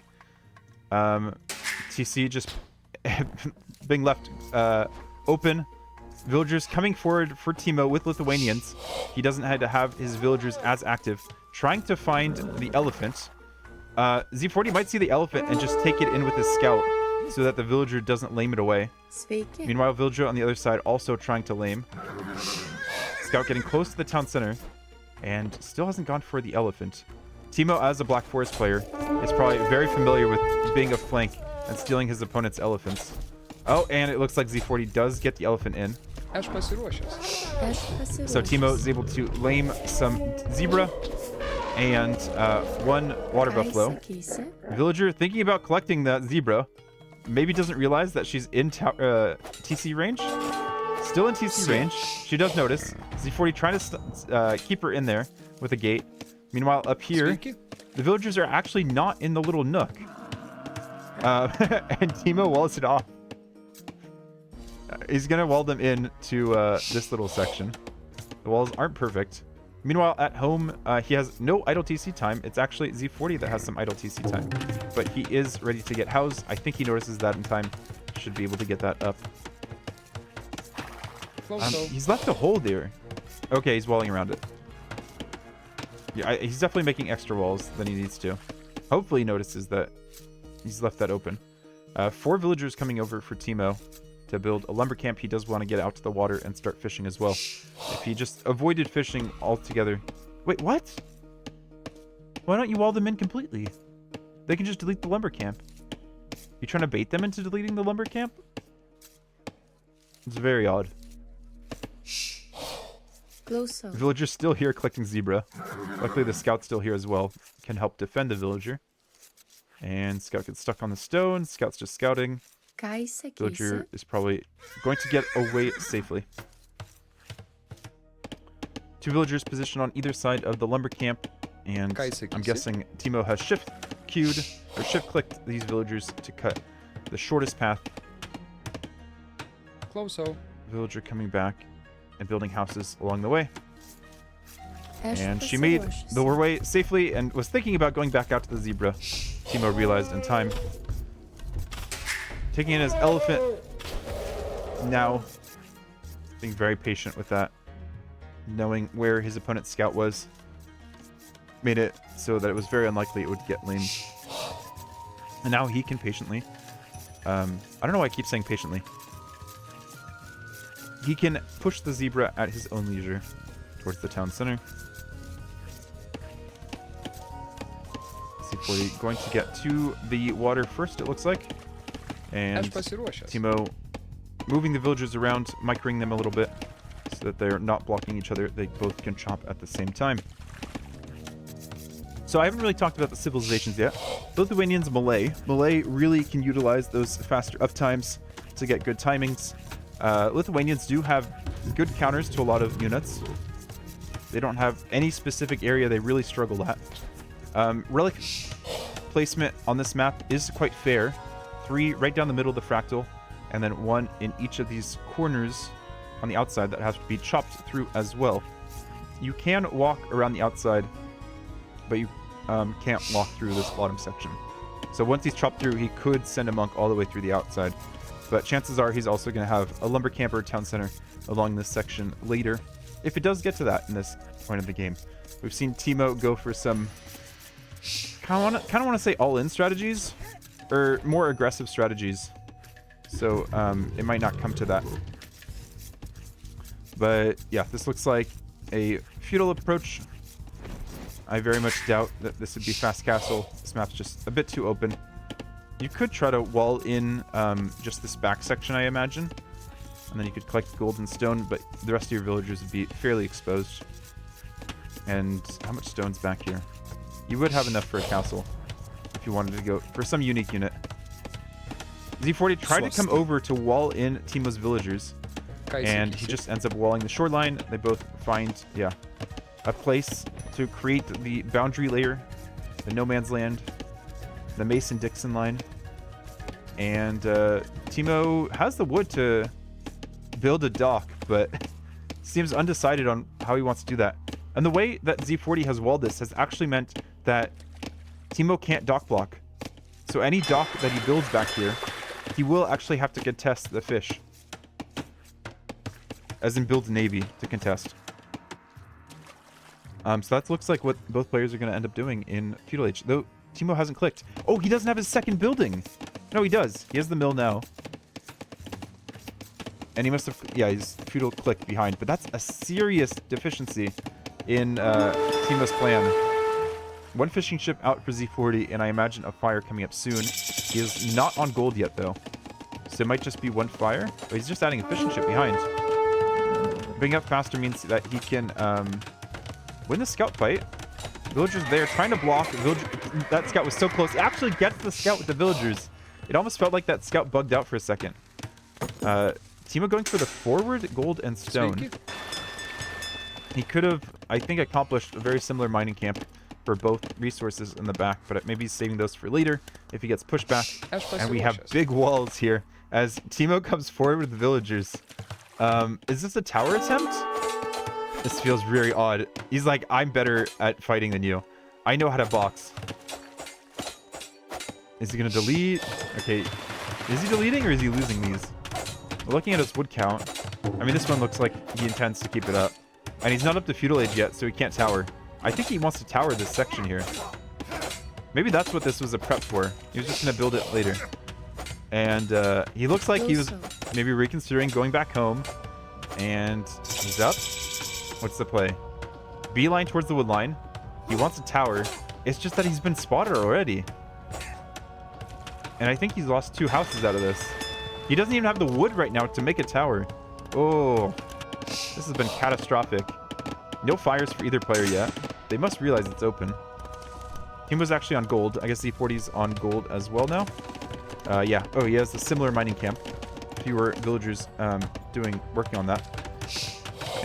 TC just being left open. Villagers coming forward for TeMo with Lithuanians. He doesn't have to have his villagers as active. Trying to find the elephant. Z40 might see the elephant and just take it in with his scout. so that the villager doesn't lame it away. Sveiki. Meanwhile, villager on the other side also trying to lame. Scout getting close to the town center and still hasn't gone for the elephant. TeMo, as a Black Forest player, is probably very familiar with being a flank and stealing his opponent's elephants. Oh, and it looks like Z40 does get the elephant in. Aš pasiruošęs. So TeMo is able to lame some zebra and one water buffalo. Villager thinking about collecting that zebra. Maybe doesn't realize that she's in TC range. Still in TC range. She does notice. Z40 trying to keep her in there with a gate. Meanwhile, up here, the villagers are actually not in the little nook. And TeMo walls it off. He's going to wall them in to this little section. The walls aren't perfect. Meanwhile, at home, he has no idle TC time. It's actually Z40 that has some idle TC time. But he is ready to get housed. I think he notices that in time. Should be able to get that up. He's left a hole there. Okay, he's walling around it. Yeah, he's definitely making extra walls than he needs to. Hopefully he notices that he's left that open. 4 villagers coming over for TeMo to build a lumber camp. He does want to get out to the water and start fishing as well. If he just avoided fishing altogether... Wait, what? Why don't you wall them in completely? They can just delete the lumber camp. You trying to bait them into deleting the lumber camp? It's very odd. Villager's still here collecting zebra. Luckily the scout's still here as well. Can help defend the villager. And scout gets stuck on the stone. Scout's just scouting. Villager is probably going to get away safely. 2 villagers positioned on either side of the lumber camp. And I'm guessing TeMo has shift clicked these villagers to cut the shortest path. Villager coming back and building houses along the way. And she made the way safely and was thinking about going back out to the zebra. TeMo realized in time. Taking in his elephant. Now being very patient with that. Knowing where his opponent's scout was. Made it so that it was very unlikely it would get lamed. And now he can patiently. I don't know why I keep saying patiently. He can push the zebra at his own leisure towards the town center. C40 going to get to the water first, it looks like. And TeMo moving the villagers around, microing them a little bit so that they're not blocking each other. They both can chop at the same time. So I haven't really talked about the civilizations yet. Lithuanians, Malay. Malay really can utilize those faster uptimes to get good timings. Lithuanians do have good counters to a lot of units. They don't have any specific area they really struggle at. Relic placement on this map is quite fair. 3 right down the middle of the fractal, and then 1 in each of these corners on the outside that have to be chopped through as well. You can walk around the outside, but you can't walk through this bottom section. So once he's chopped through, he could send a monk all the way through the outside. But chances are he's also going to have a lumber camp or town center along this section later, if it does get to that in this point of the game. We've seen TeMo go for some kind of want to say all-in strategies, or more aggressive strategies. So it might not come to that. But yeah, this looks like a feudal approach. I very much doubt that this would be fast castle. This map's just a bit too open. You could try to wall in just this back section, I imagine. And then you could collect gold and stone, but the rest of your villagers would be fairly exposed. And how much stone's back here? You would have enough for a castle if you wanted to go for some unique unit. Z40 tried to come over to wall in TeMo's villagers, and he just ends up walling the shoreline. They both find, a place to create the boundary layer, the no man's land, the Mason-Dixon line. And TeMo has the wood to build a dock, but seems undecided on how he wants to do that. And the way that Z40 has walled this has actually meant that TeMo can't dock block. So any dock that he builds back here, he will actually have to contest the fish. As in build navy to contest. So that looks like what both players are going to end up doing in Feudal Age. Though TeMo hasn't clicked. Oh, he doesn't have his second building. No, he does. He has the mill now. And he must have... Yeah, he's feudal click behind. But that's a serious deficiency in TeMo's plan. One fishing ship out for Z40, and I imagine a fire coming up soon. He is not on gold yet, though. So it might just be one fire. But he's just adding a fishing ship behind. Being up faster means that he can win the scout fight. Villagers there trying to block. That scout was so close. It actually gets the scout with the villagers. It almost felt like that scout bugged out for a second. TeMo going for the forward gold and stone. He could have, I think, accomplished a very similar mining camp for both resources in the back, but maybe he's saving those for later if he gets pushed back. And we have big walls here as TeMo comes forward with the villagers. Is this a tower attempt? This feels very odd. He's like, I'm better at fighting than you. I know how to box. Is he going to delete? Okay. Is he deleting or is he losing these? We're looking at his wood count. I mean, this one looks like he intends to keep it up. And he's not up to feudal age yet, so he can't tower. I think he wants to tower this section here. Maybe that's what this was a prep for. He was just going to build it later. And he looks like he was maybe reconsidering going back home. And he's up. What's the play? Beeline towards the wood line. He wants a tower. It's just that he's been spotted already. And I think he's lost 2 houses out of this. He doesn't even have the wood right now to make a tower. Oh, this has been catastrophic. No fires for either player yet. They must realize it's open. TeMo's actually on gold. I guess Z40's on gold as well now. Yeah. Oh, he has a similar mining camp. Fewer villagers working on that.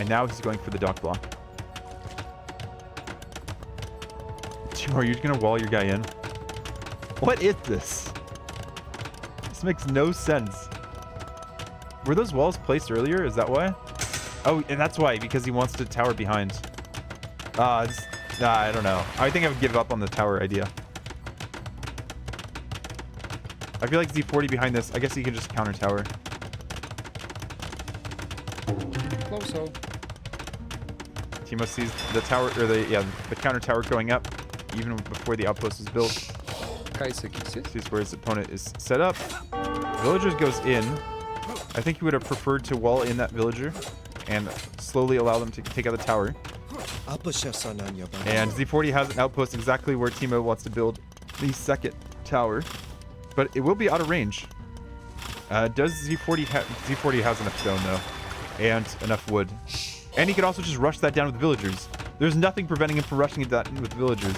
And now he's going for the dock block. TeMo, are you going to wall your guy in? What is this? This makes no sense. Were those walls placed earlier? Is that why? Oh, and that's why, because he wants to tower behind. I don't know. I think I would give up on the tower idea. I feel like Z40 behind this. I guess he can just counter tower. Close. TeMo sees the tower, or the counter tower going up, even before the outpost is built. Sees where his opponent is set up. Villagers goes in. I think he would have preferred to wall in that villager and slowly allow them to take out the tower. And Z40 has an outpost exactly where TeMo wants to build the second tower, but it will be out of range. Does Z40 Z40 has enough stone though, and enough wood, and he could also just rush that down with villagers. There's nothing preventing him from rushing that with villagers.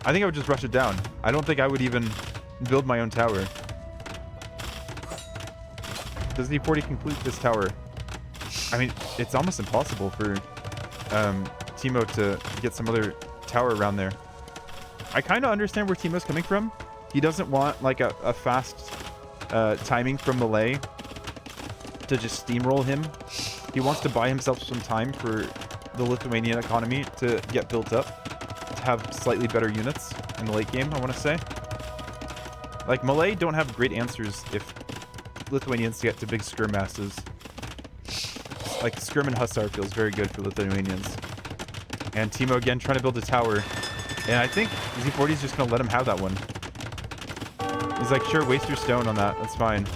I think I would just rush it down. I don't think I would even build my own tower. Does Z40 complete this tower? I mean, it's almost impossible for TeMo to get some other tower around there. I kind of understand where TeMo's coming from. He doesn't want like a fast timing from Malay to just steamroll him. He wants to buy himself some time for the Lithuanian economy to get built up, to have slightly better units in the late game, I want to say. Like, Malay don't have great answers if Lithuanians get to big skirm masses. Like, skirm and hussar feels very good for Lithuanians. And TeMo again trying to build a tower. And I think Z40 is just going to let him have that one. He's like, sure, waste your stone on that. That's fine.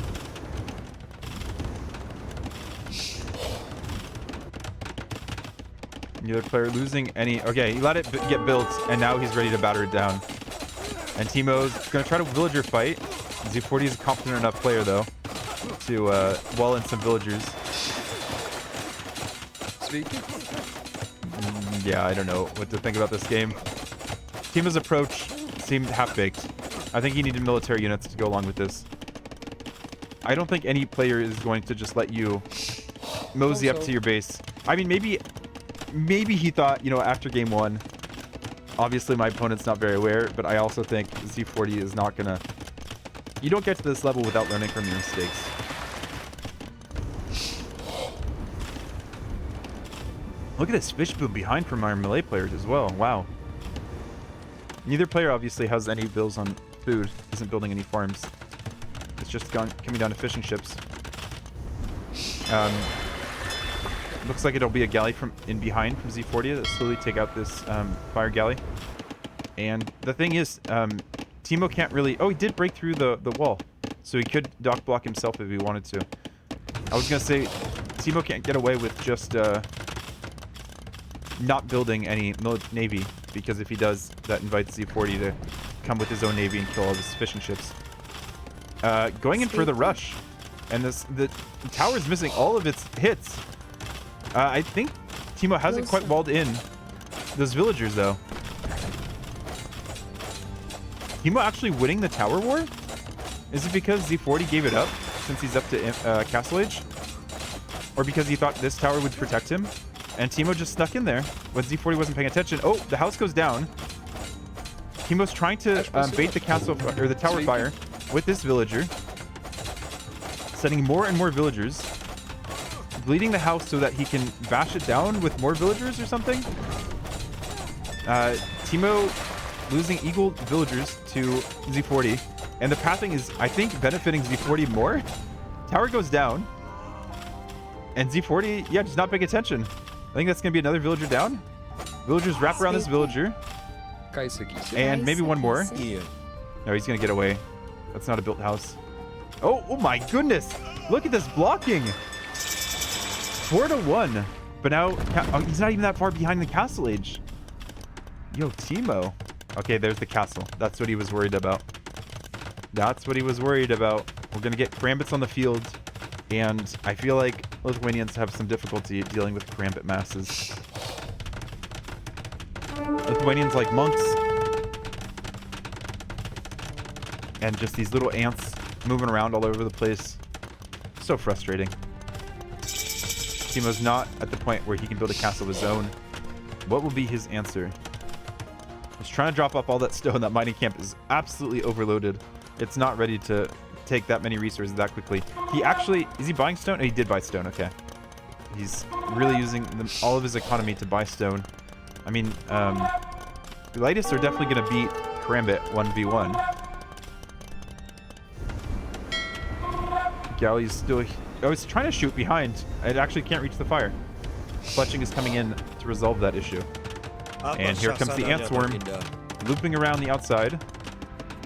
The other player losing any... Okay, he let it get built, and now he's ready to batter it down. And TeMo's going to try to villager fight. Z40 is a competent enough player, though, to wall in some villagers. Yeah, I don't know what to think about this game. TeMo's approach seemed half-baked. I think he needed military units to go along with this. I don't think any player is going to just let you mosey up to your base. I mean, maybe he thought, you know, after game 1, obviously my opponent's not very aware, but I also think Z40 is not gonna... You don't get to this level without learning from your mistakes. Look at this fish boom behind from our melee players as well. Wow. Neither player obviously has any bills on food, isn't building any farms. It's just coming down to fishing ships. Looks like it'll be a galley from in behind from Z40 that slowly take out this fire galley. And the thing is, TeMo can't really... Oh, he did break through the wall. So he could dock block himself if he wanted to. I was going to say, TeMo can't get away with just not building any navy. Because if he does, that invites Z40 to come with his own navy and kill all of his fishing ships. Going in for the rush. And the tower's missing all of its hits. I think TeMo hasn't quite walled in those villagers, though. TeMo actually winning the tower war? Is it because Z40 gave it up since he's up to Castle Age? Or because he thought this tower would protect him? And TeMo just snuck in there when Z40 wasn't paying attention. Oh, the house goes down. TeMo's trying to bait the castle or the tower fire with this villager. Sending more and more villagers. Bleeding the house so that he can bash it down with more villagers or something. TeMo losing eagle villagers to Z40. And the pathing is, I think, benefiting Z40 more. Tower goes down. And Z40, yeah, just not paying attention. I think that's going to be another villager down. Villagers wrap around this villager. And maybe one more. No, he's going to get away. That's not a built house. Oh my goodness. Look at this blocking. 4-1. But now, he's not even that far behind the Castle Age. Yo, TeMo. Okay, there's the castle. That's what he was worried about. That's what he was worried about. We're going to get Karambits on the field. And I feel like Lithuanians have some difficulty dealing with Karambit masses. Lithuanians like monks. And just these little ants moving around all over the place. So frustrating. TeMo's not at the point where he can build a castle of his own. What will be his answer? He's trying to drop off all that stone. That mining camp is absolutely overloaded. It's not ready to take that many resources that quickly. He actually... Is he buying stone? Oh, he did buy stone. Okay. He's really using all of his economy to buy stone. I mean, Elitis are definitely going to beat Karambit 1v1. Galley's still... Oh, he's trying to shoot behind. It actually can't reach the fire. Fletching is coming in to resolve that issue. And here comes the ant swarm, looping around the outside.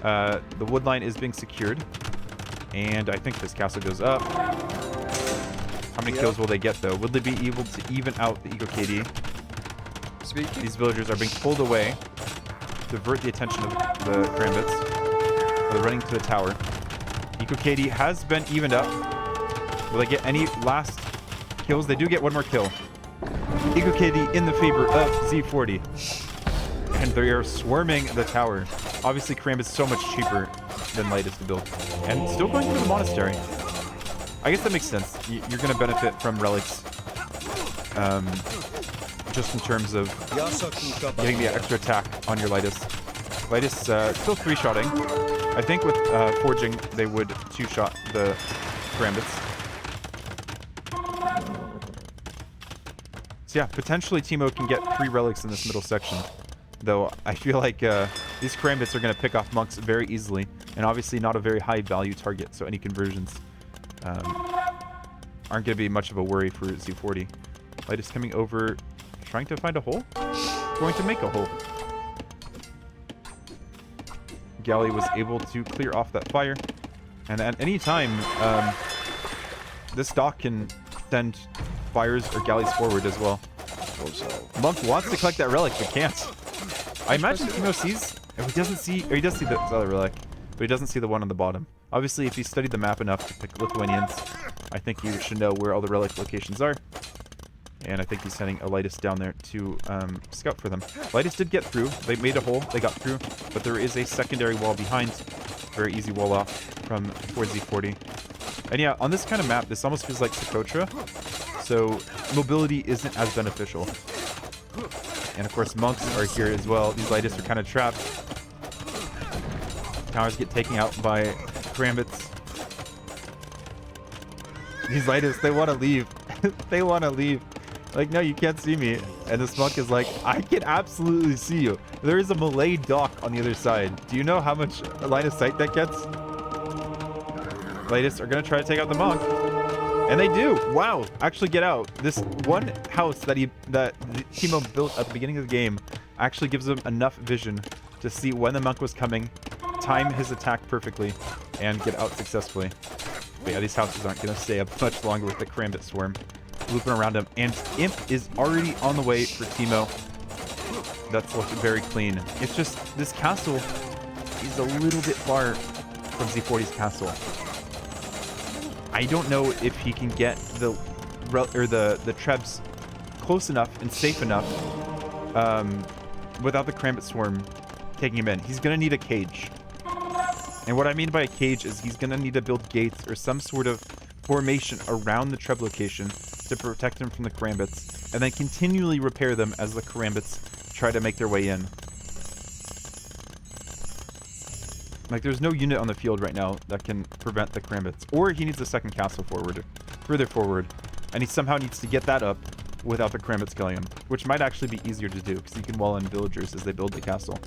The wood line is being secured. And I think this castle goes up. How many kills will they get, though? Will they be able to even out the Eco KD? These villagers are being pulled away. Divert the attention of the Karambits. They're running to the tower. Eco KD has been evened up. Will they get any last kills? They do get one more kill. Eco KD in the favor of Z40. And they are swarming the tower. Obviously, Karambit is so much cheaper than Lightus to build. And still going to the monastery. I guess that makes sense. You're going to benefit from relics. Just in terms of getting the extra attack on your Lightus. Lightus still 3-shotting. I think with forging, they would 2-shot the Karambits. So yeah, potentially TeMo can get 3 relics in this middle section. Though I feel like these Karambits are going to pick off monks very easily. And obviously not a very high value target. So any conversions aren't going to be much of a worry for Z40. Light is coming over, trying to find a hole. Going to make a hole. Galley was able to clear off that fire. And at any time, this dock can send fires or galleys forward as well. Monk wants to collect that relic, but can't. I imagine TeMo sees, if he doesn't see, or he does see the other relic, but he doesn't see the one on the bottom. Obviously, if he studied the map enough to pick Lithuanians, I think he should know where all the relic locations are. And I think he's sending a Lightus down there to scout for them. Lightus did get through. They made a hole. They got through. But there is a secondary wall behind. Very easy wall off from towards Z40. And yeah, on this kind of map, this almost feels like Socotra. So mobility isn't as beneficial. And of course, monks are here as well. These Lightus are kind of trapped. Towers get taken out by Karambits. These Lightus, they want to leave. They want to leave. Like, no, you can't see me. And this monk is like, I can absolutely see you. There is a Malay dock on the other side. Do you know how much line of sight that gets? Lightus are going to try to take out the monk. And they do. Wow. Actually get out. This one house that TeMo built at the beginning of the game actually gives them enough vision to see when the monk was coming, time his attack perfectly and get out successfully. But yeah, these houses aren't going to stay up much longer with the Karambit Swarm looping around him. And Imp is already on the way for TeMo. That's looking very clean. It's just this castle is a little bit far from Z40's castle. I don't know if he can get the Trebs close enough and safe enough without the Karambit Swarm taking him in. He's going to need a cage. And what I mean by a cage is he's going to need to build gates or some sort of formation around the Treb location to protect him from the Karambits, and then continually repair them as the Karambits try to make their way in. Like, there's no unit on the field right now that can prevent the Karambits. Or he needs a second castle further forward. And he somehow needs to get that up without the Karambits killing him, which might actually be easier to do because he can wall in villagers as they build the castle.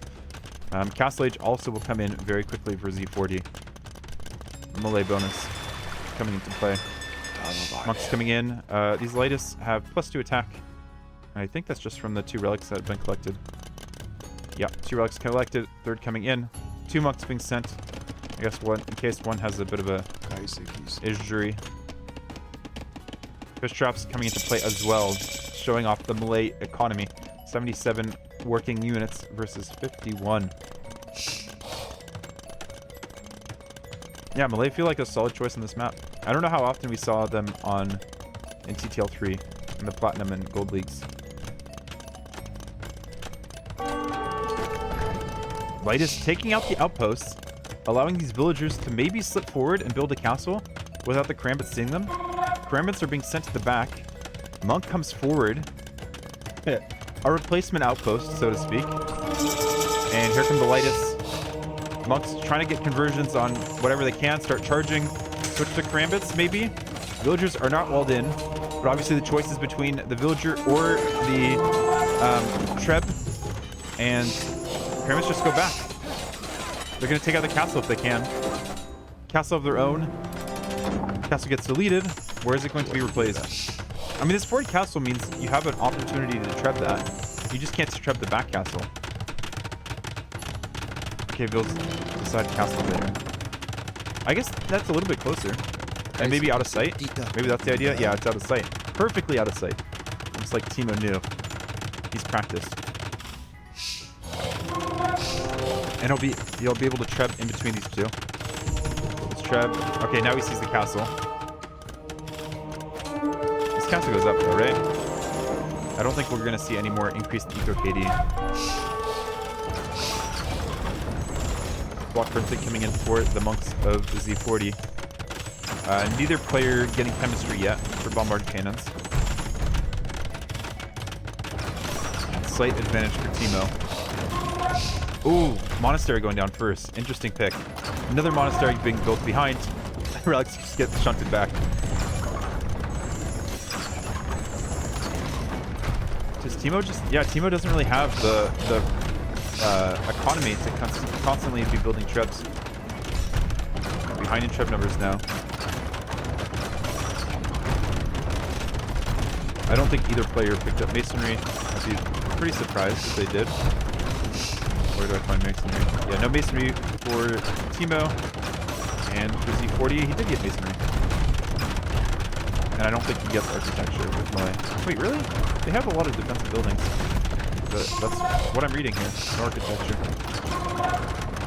Castle Age also will come in very quickly for Z40. Melee bonus coming into play. Monks coming in. These Lightus have +2 attack. I think that's just from the 2 relics that have been collected. Yeah, 2 relics collected. 3rd coming in. 2 monks being sent. I guess one in case one has a bit of a injury. Fish traps coming into play as well, showing off the melee economy. 77 working units versus 51. Yeah, melee feel like a solid choice on this map. I don't know how often we saw them in TTL4 in the Platinum and Gold Leagues. Lightus taking out the outposts, allowing these villagers to maybe slip forward and build a castle without the Karambits seeing them. Karambits are being sent to the back. Monk comes forward. A replacement outpost, so to speak. And here come the Lightus. Monks trying to get conversions on whatever they can, start charging, switch to Karambits maybe. Villagers are not walled in, but obviously the choice is between the villager or the Treb, and Karambits just go back. They're going to take out the castle if they can. Castle of their own. Castle gets deleted. Where is it going to be replaced? I mean, this 40 castle means you have an opportunity to treb that. You just can't treb the back castle. Okay, builds decide castle there. I guess that's a little bit closer. And maybe out of sight? Maybe that's the idea? Yeah, it's out of sight. Perfectly out of sight. Just like TeMo knew. He's practiced. And he'll be able to treb in between these two. Let's treb. Okay, now he sees the castle. This castle goes up though, right? I don't think we're gonna see any more increased eco KD. Block printing coming in for the monks of Z40. Neither player getting chemistry yet for bombard cannons. Slight advantage for TeMo. Ooh, monastery going down first. Interesting pick. Another monastery being built behind. Relics just get shunted back. Does TeMo just... Yeah, TeMo doesn't really have the economy to constantly be building trebs. Behind in treb numbers now. I don't think either player picked up masonry. I'd be pretty surprised if they did. Where do I find masonry? Yeah, no masonry for TeMo. And for Z40, he did get masonry. And I don't think he gets architecture with melee. Wait, really? They have a lot of defensive buildings. But that's what I'm reading here. No architecture.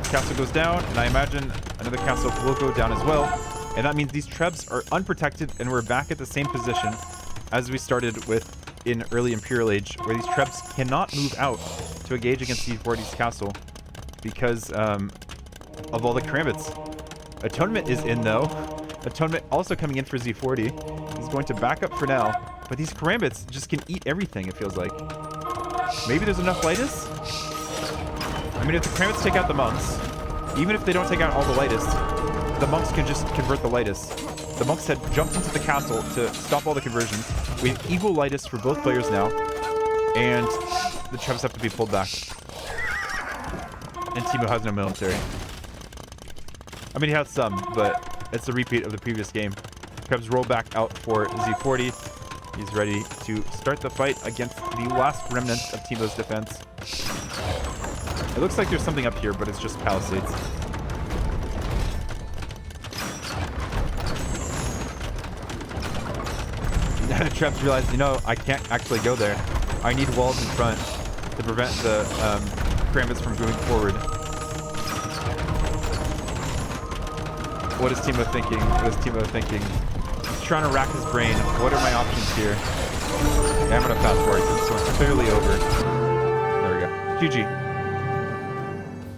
Castle goes down, and I imagine another castle will go down as well. And that means these trebs are unprotected, and we're back at the same position as we started with in early Imperial Age, where these trebs cannot move out to engage against Z40's castle because of all the Karambits. Atonement is in though. Atonement also coming in for Z40. He's going to back up for now, but these Karambits just can eat everything, it feels like. Maybe there's enough Lightus? I mean, if the Karambits take out the monks, even if they don't take out all the Lightus, the monks can just convert the Lightus. The monks had jumped into the castle to stop all the conversions. We have equal Lightus for both players now, and the trebs have to be pulled back. And TeMo has no military. I mean, he has some, but it's a repeat of the previous game. Trebs roll back out for Z40. He's ready to start the fight against the last remnants of TeMo's defense. It looks like there's something up here, but it's just palisades. Trebs realized, you know, I can't actually go there. I need walls in front to prevent the Karambits from moving forward. What is TeMo thinking? What is TeMo thinking? He's trying to rack his brain. What are my options here? Yeah, I'm gonna fast forward because this one's clearly over. There we go. GG.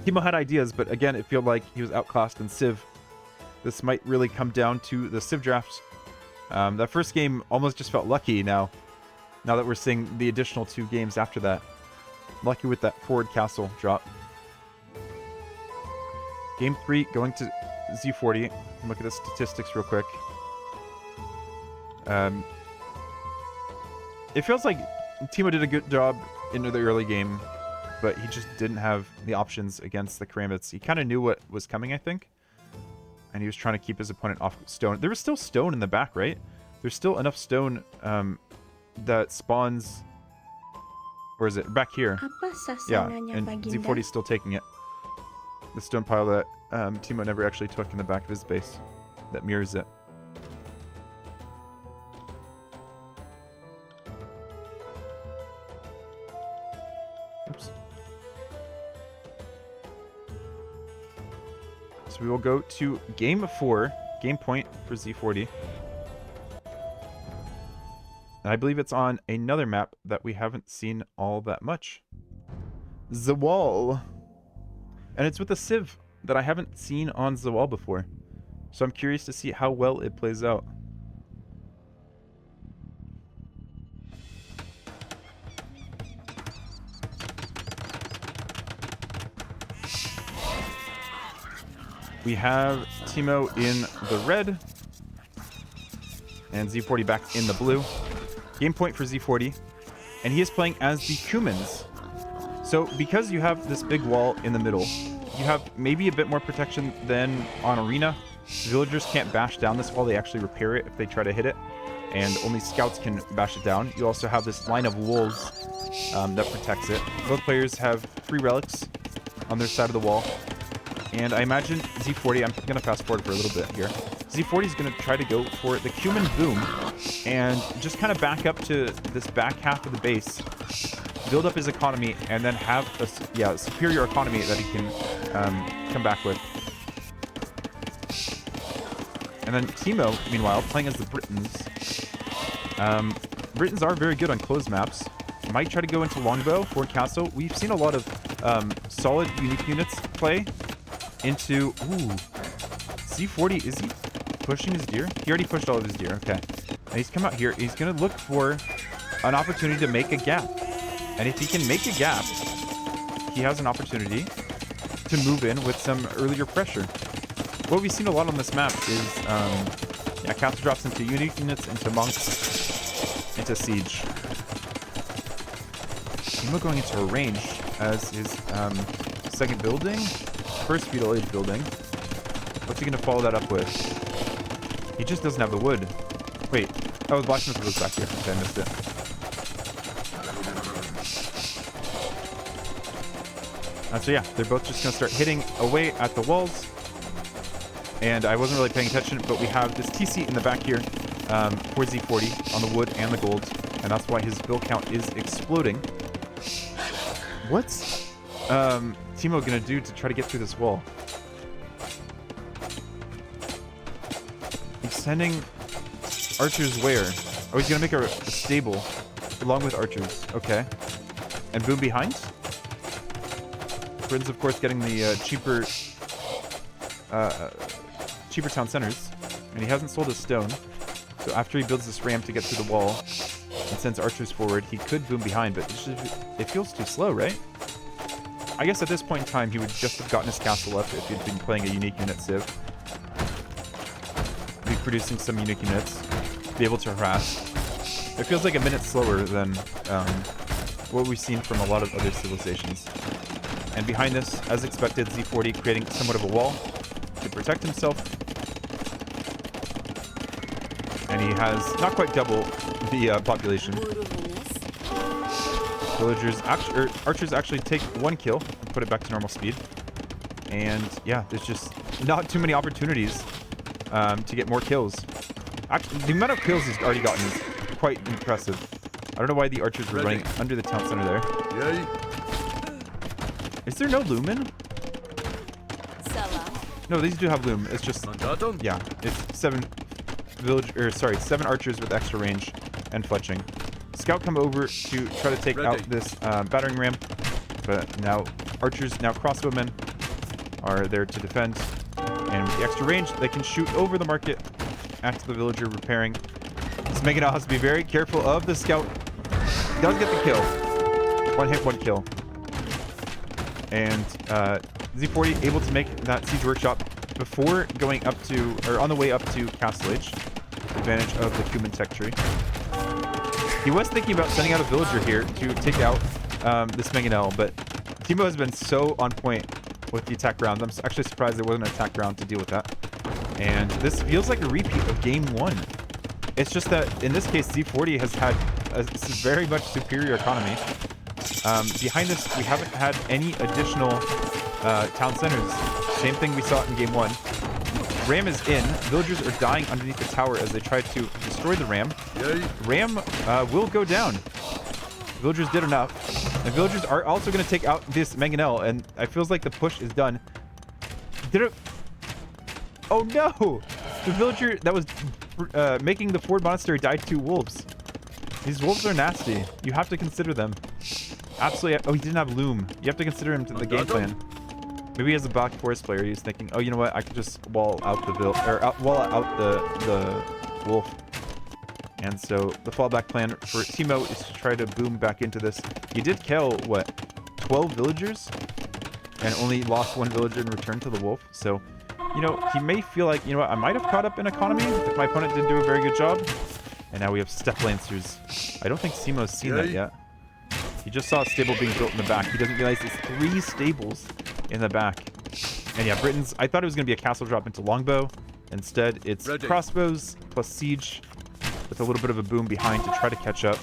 TeMo had ideas, but again, it felt like he was outclassed in Civ. This might really come down to the Civ drafts. That first game almost just felt lucky now that we're seeing the additional 2 games after that. Lucky with that forward castle drop. Game 3 going to Z40. Look at the statistics real quick. It feels like TeMo did a good job in the early game, but he just didn't have the options against the Karambits. He kind of knew what was coming, I think. And he was trying to keep his opponent off stone. There was still stone in the back, right? There's still enough stone that spawns... Where is it? Back here. Yeah, and Z40 is still taking it. The stone pile that TeMo never actually took in the back of his base. That mirrors it. Oops. So we will go to game 4. Game point for Z40. And I believe it's on another map that we haven't seen all that much. The Wall. And it's with a Civ that I haven't seen on the Wall before. So I'm curious to see how well it plays out. We have TeMo in the red. And Z40 back in the blue. Game point for Z40. And he is playing as the Cumans. So because you have this big wall in the middle, you have maybe a bit more protection than on Arena. Villagers can't bash down this wall. They actually repair it if they try to hit it. And only scouts can bash it down. You also have this line of wolves that protects it. Both players have 3 relics on their side of the wall. And I imagine Z40, I'm going to fast forward for a little bit here. Z40 is going to try to go for the Cuman Boom and just kind of back up to this back half of the base, build up his economy, and then have a superior economy that he can come back with. And then TeMo, meanwhile, playing as the Britons. Britons are very good on closed maps. Might try to go into Longbow, Fort Castle. We've seen a lot of solid unique units play into... Ooh. Z40, is he pushing his deer? He already pushed all of his deer, okay. And he's come out here. He's going to look for an opportunity to make a gap. And if he can make a gap, he has an opportunity to move in with some earlier pressure. What we've seen a lot on this map is, castle drops into unique units, into monks, into siege. TeMo going into a range as his second building, first feudal age building. What's he going to follow that up with? He just doesn't have the wood. Wait. Oh, the blacksmith was back here. Okay, I missed it. So yeah, they're both just going to start hitting away at the walls. And I wasn't really paying attention, but we have this TC in the back here for Z40 on the wood and the gold. And that's why his bill count is exploding. What's TeMo going to do to try to get through this wall? He's sending archers where? Oh, he's going to make a stable along with archers. Okay. And boom behind? Britain's, of course, getting the cheaper town centers. And he hasn't sold his stone. So after he builds this ramp to get through the wall and sends archers forward, he could boom behind, but it feels too slow, right? I guess at this point in time, he would just have gotten his castle up if he'd been playing a unique unit civ. Be producing some unique units, be able to harass. It feels like a minute slower than what we've seen from a lot of other civilizations. And behind this, as expected, Z40 creating somewhat of a wall to protect himself. And he has not quite double the population. Archers actually take 1 kill and put it back to normal speed. And yeah, there's just not too many opportunities to get more kills. Actually, the amount of kills he's already gotten is quite impressive. I don't know why the archers were running under the town center there. Yay. Is there no lumen? Sella. No, these do have lumen. It's just, Mandatum. yeah, it's 7 archers with extra range and fletching. Scout come over to try to take out this battering ram, but now archers, now crossbowmen are there to defend, and with the extra range, they can shoot over the market after the villager repairing. This Meganel has to be very careful of the scout. He does get the kill. 1 hit, 1 kill. And Z40 able to make that siege workshop before going up to, or on the way up to Castle Age. Advantage of the Cumin tech tree. He was thinking about sending out a villager here to take out this Meganel, but TeMo has been so on point with the attack round. I'm actually surprised there wasn't an attack round to deal with that. And this feels like a repeat of game 1. It's just that in this case, Z40 has had a very much superior economy. Behind this, we haven't had any additional town centers. Same thing we saw in game 1. Ram is in. Villagers are dying underneath the tower as they try to destroy the ram. Yay. Ram will go down. Villagers did enough. And villagers are also going to take out this Meganel, and it feels like the push is done. Did it... Oh no! The villager that was making the Ford Monastery died to wolves. These wolves are nasty. You have to consider them. Absolutely. Oh, he didn't have loom. You have to consider him to the game plan. Maybe as a Black Forest player, he's thinking, oh, you know what? I could just wall out the wall out the wolf. And so the fallback plan for TeMo is to try to boom back into this. He did kill what, 12 villagers, and only lost 1 villager in return to the wolf. So, you know, he may feel like, you know what? I might have caught up in economy if my opponent didn't do a very good job. And now we have step lancers. I don't think TeMo's seen that yet. He just saw a stable being built in the back. He doesn't realize there's 3 stables in the back. And yeah, Britons, I thought it was going to be a castle drop into longbow. Instead, it's crossbows plus siege with a little bit of a boom behind to try to catch up.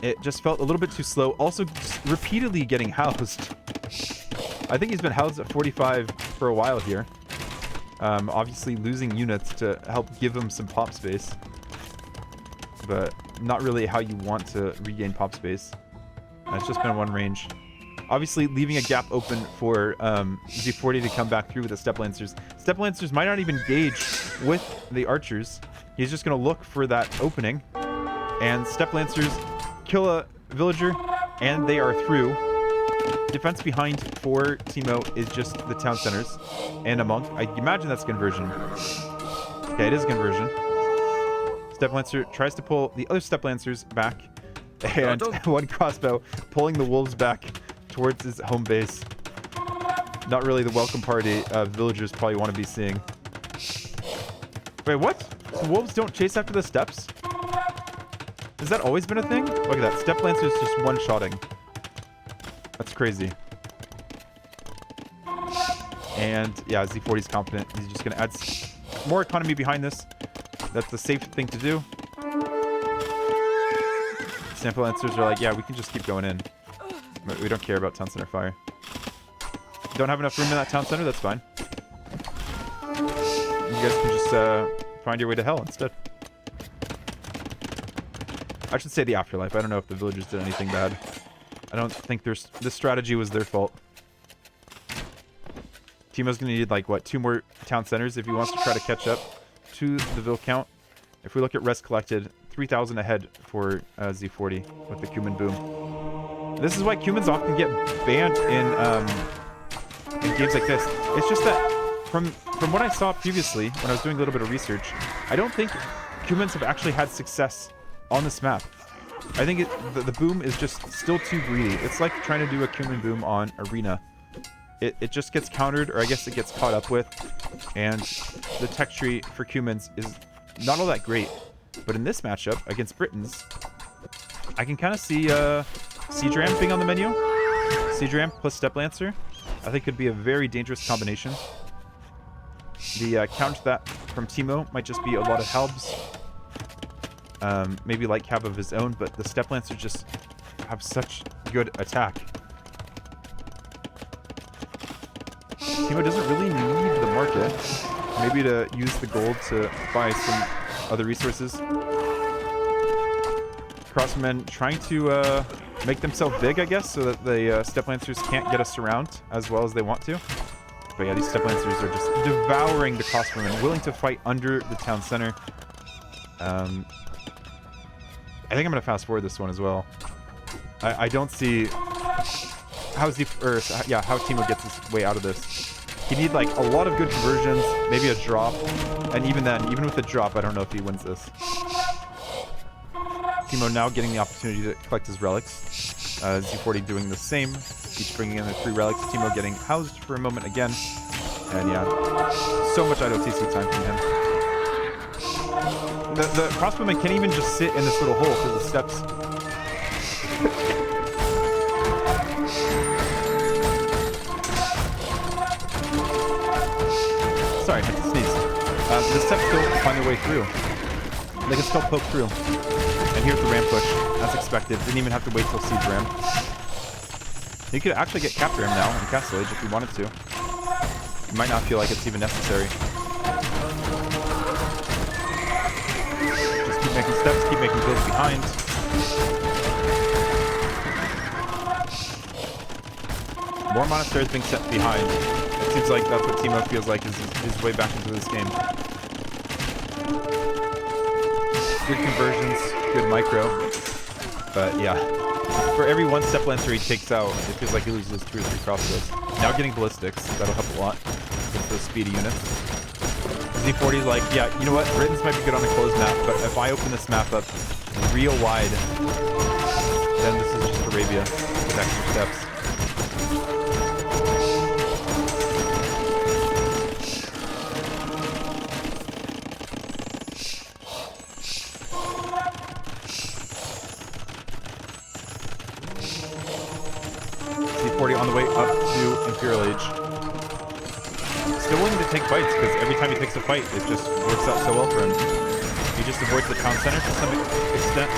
It just felt a little bit too slow. Also, just repeatedly getting housed. I think he's been housed at 45 for a while here. Obviously losing units to help give him some pop space. But not really how you want to regain pop space. It's just been 1 range. Obviously leaving a gap open for Z40 to come back through with the Step Lancers. Step Lancers might not even engage with the archers. He's just going to look for that opening. And Step Lancers kill a villager, and they are through. Defense behind for TeMo is just the town centers and a monk. I imagine that's conversion. Okay, it is conversion. Step Lancer tries to pull the other Step Lancers back, and 1 crossbow pulling the wolves back towards his home base. Not really the welcome party villagers probably want to be seeing. Wait, what? The wolves don't chase after the steps? Has that always been a thing? Look at that. Step Lancer's just one-shotting. That's crazy. And yeah, Z40's confident. He's just going to add more economy behind this. That's the safe thing to do. Step Lancers are like, yeah, we can just keep going in. But we don't care about town center fire. Don't have enough room in that town center? That's fine. You guys can just find your way to hell instead. I should say the afterlife. I don't know if the villagers did anything bad. I don't think this strategy was their fault. TeMo's going to need, like, what, 2 more town centers if he wants to try to catch up to the vill count. If we look at res collected, 3,000 ahead for Z40 with the Cumin boom. This is why Cumins often get banned in games like this. It's just that from what I saw previously when I was doing a little bit of research, I don't think Cumins have actually had success on this map. I think the boom is just still too greedy. It's like trying to do a Cumin boom on Arena. It just gets countered, or I guess it gets caught up with, and the tech tree for Cumins is not all that great. But in this matchup against Britons, I can kind of see Siege Ram being on the menu. Siege Ram plus Step Lancer, I think could be a very dangerous combination. The counter to that from TeMo might just be a lot of Halbs. Maybe like Hab of his own, but the Step Lancer just have such good attack. TeMo doesn't really need the market. maybe to use the gold to buy some other resources. Crossmen trying to make themselves big, I guess, so that the Step Lancers can't get us around as well as they want to. But yeah, these Step Lancers are just devouring the crossbowmen, willing to fight under the town center. I think I'm going to fast forward this one as well. I don't see how TeMo gets his way out of this. He need like a lot of good conversions, maybe a drop, and even then, even with the drop, I don't know if he wins this. TeMo now getting the opportunity to collect his relics. Z40 doing the same, each bringing in the 3 relics. TeMo getting housed for a moment again, and yeah, so much IDOTC time from him. The crossbowman can't even just sit in this little hole because the steps. Sorry, I had to sneeze. The steps still find their way through. They can still poke through. And here's the ram push, as expected. Didn't even have to wait till Siege ram. You could actually get Capture him now in Castle Age if you wanted to. You might not feel like it's even necessary. Just keep making steps, keep making builds behind. More monasteries being set behind. It seems like that's what TeMo feels like is his way back into this game. Good conversions, good micro. But yeah, for every 1 Step Lancer he takes out, it feels like he loses 2 or 3 crossbows. Now getting ballistics, that'll help a lot with those speedy units. Z40's like, yeah, you know what, Britons might be good on a closed map, but if I open this map up real wide, then this is just Arabia with extra steps. On the way up to Imperial Age. Still willing to take fights, because every time he takes a fight, it just works out so well for him. He just avoids the town center to some extent.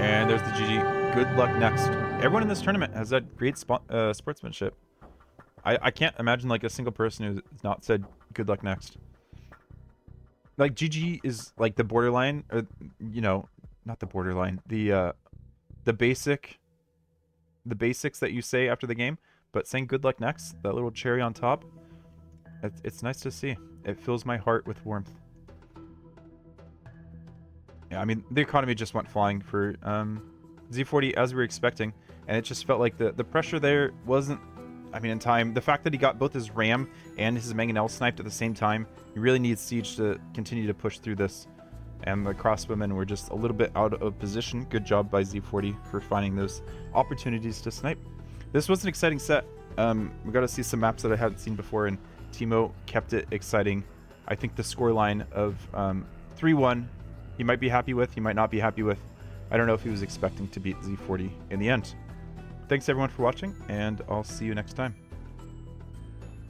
And there's the GG. Good luck next. Everyone in this tournament has had great sportsmanship. I can't imagine like a single person who's not said good luck next. Like GG is like the borderline, or you know, not the borderline, the basics that you say after the game, but saying good luck next, that little cherry on top, it's nice to see. It fills my heart with warmth. Yeah, I mean, the economy just went flying for Z40 as we were expecting, and it just felt like the pressure there wasn't, I mean, in time. The fact that he got both his Ram and his Mangonel sniped at the same time, he really needs Siege to continue to push through this. And the crossbowmen were just a little bit out of position. Good job by Z40 for finding those opportunities to snipe. This was an exciting set. We got to see some maps that I hadn't seen before, and TeMo kept it exciting. I think the scoreline of 3-1, he might be happy with, he might not be happy with. I don't know if he was expecting to beat Z40 in the end. Thanks everyone for watching, and I'll see you next time.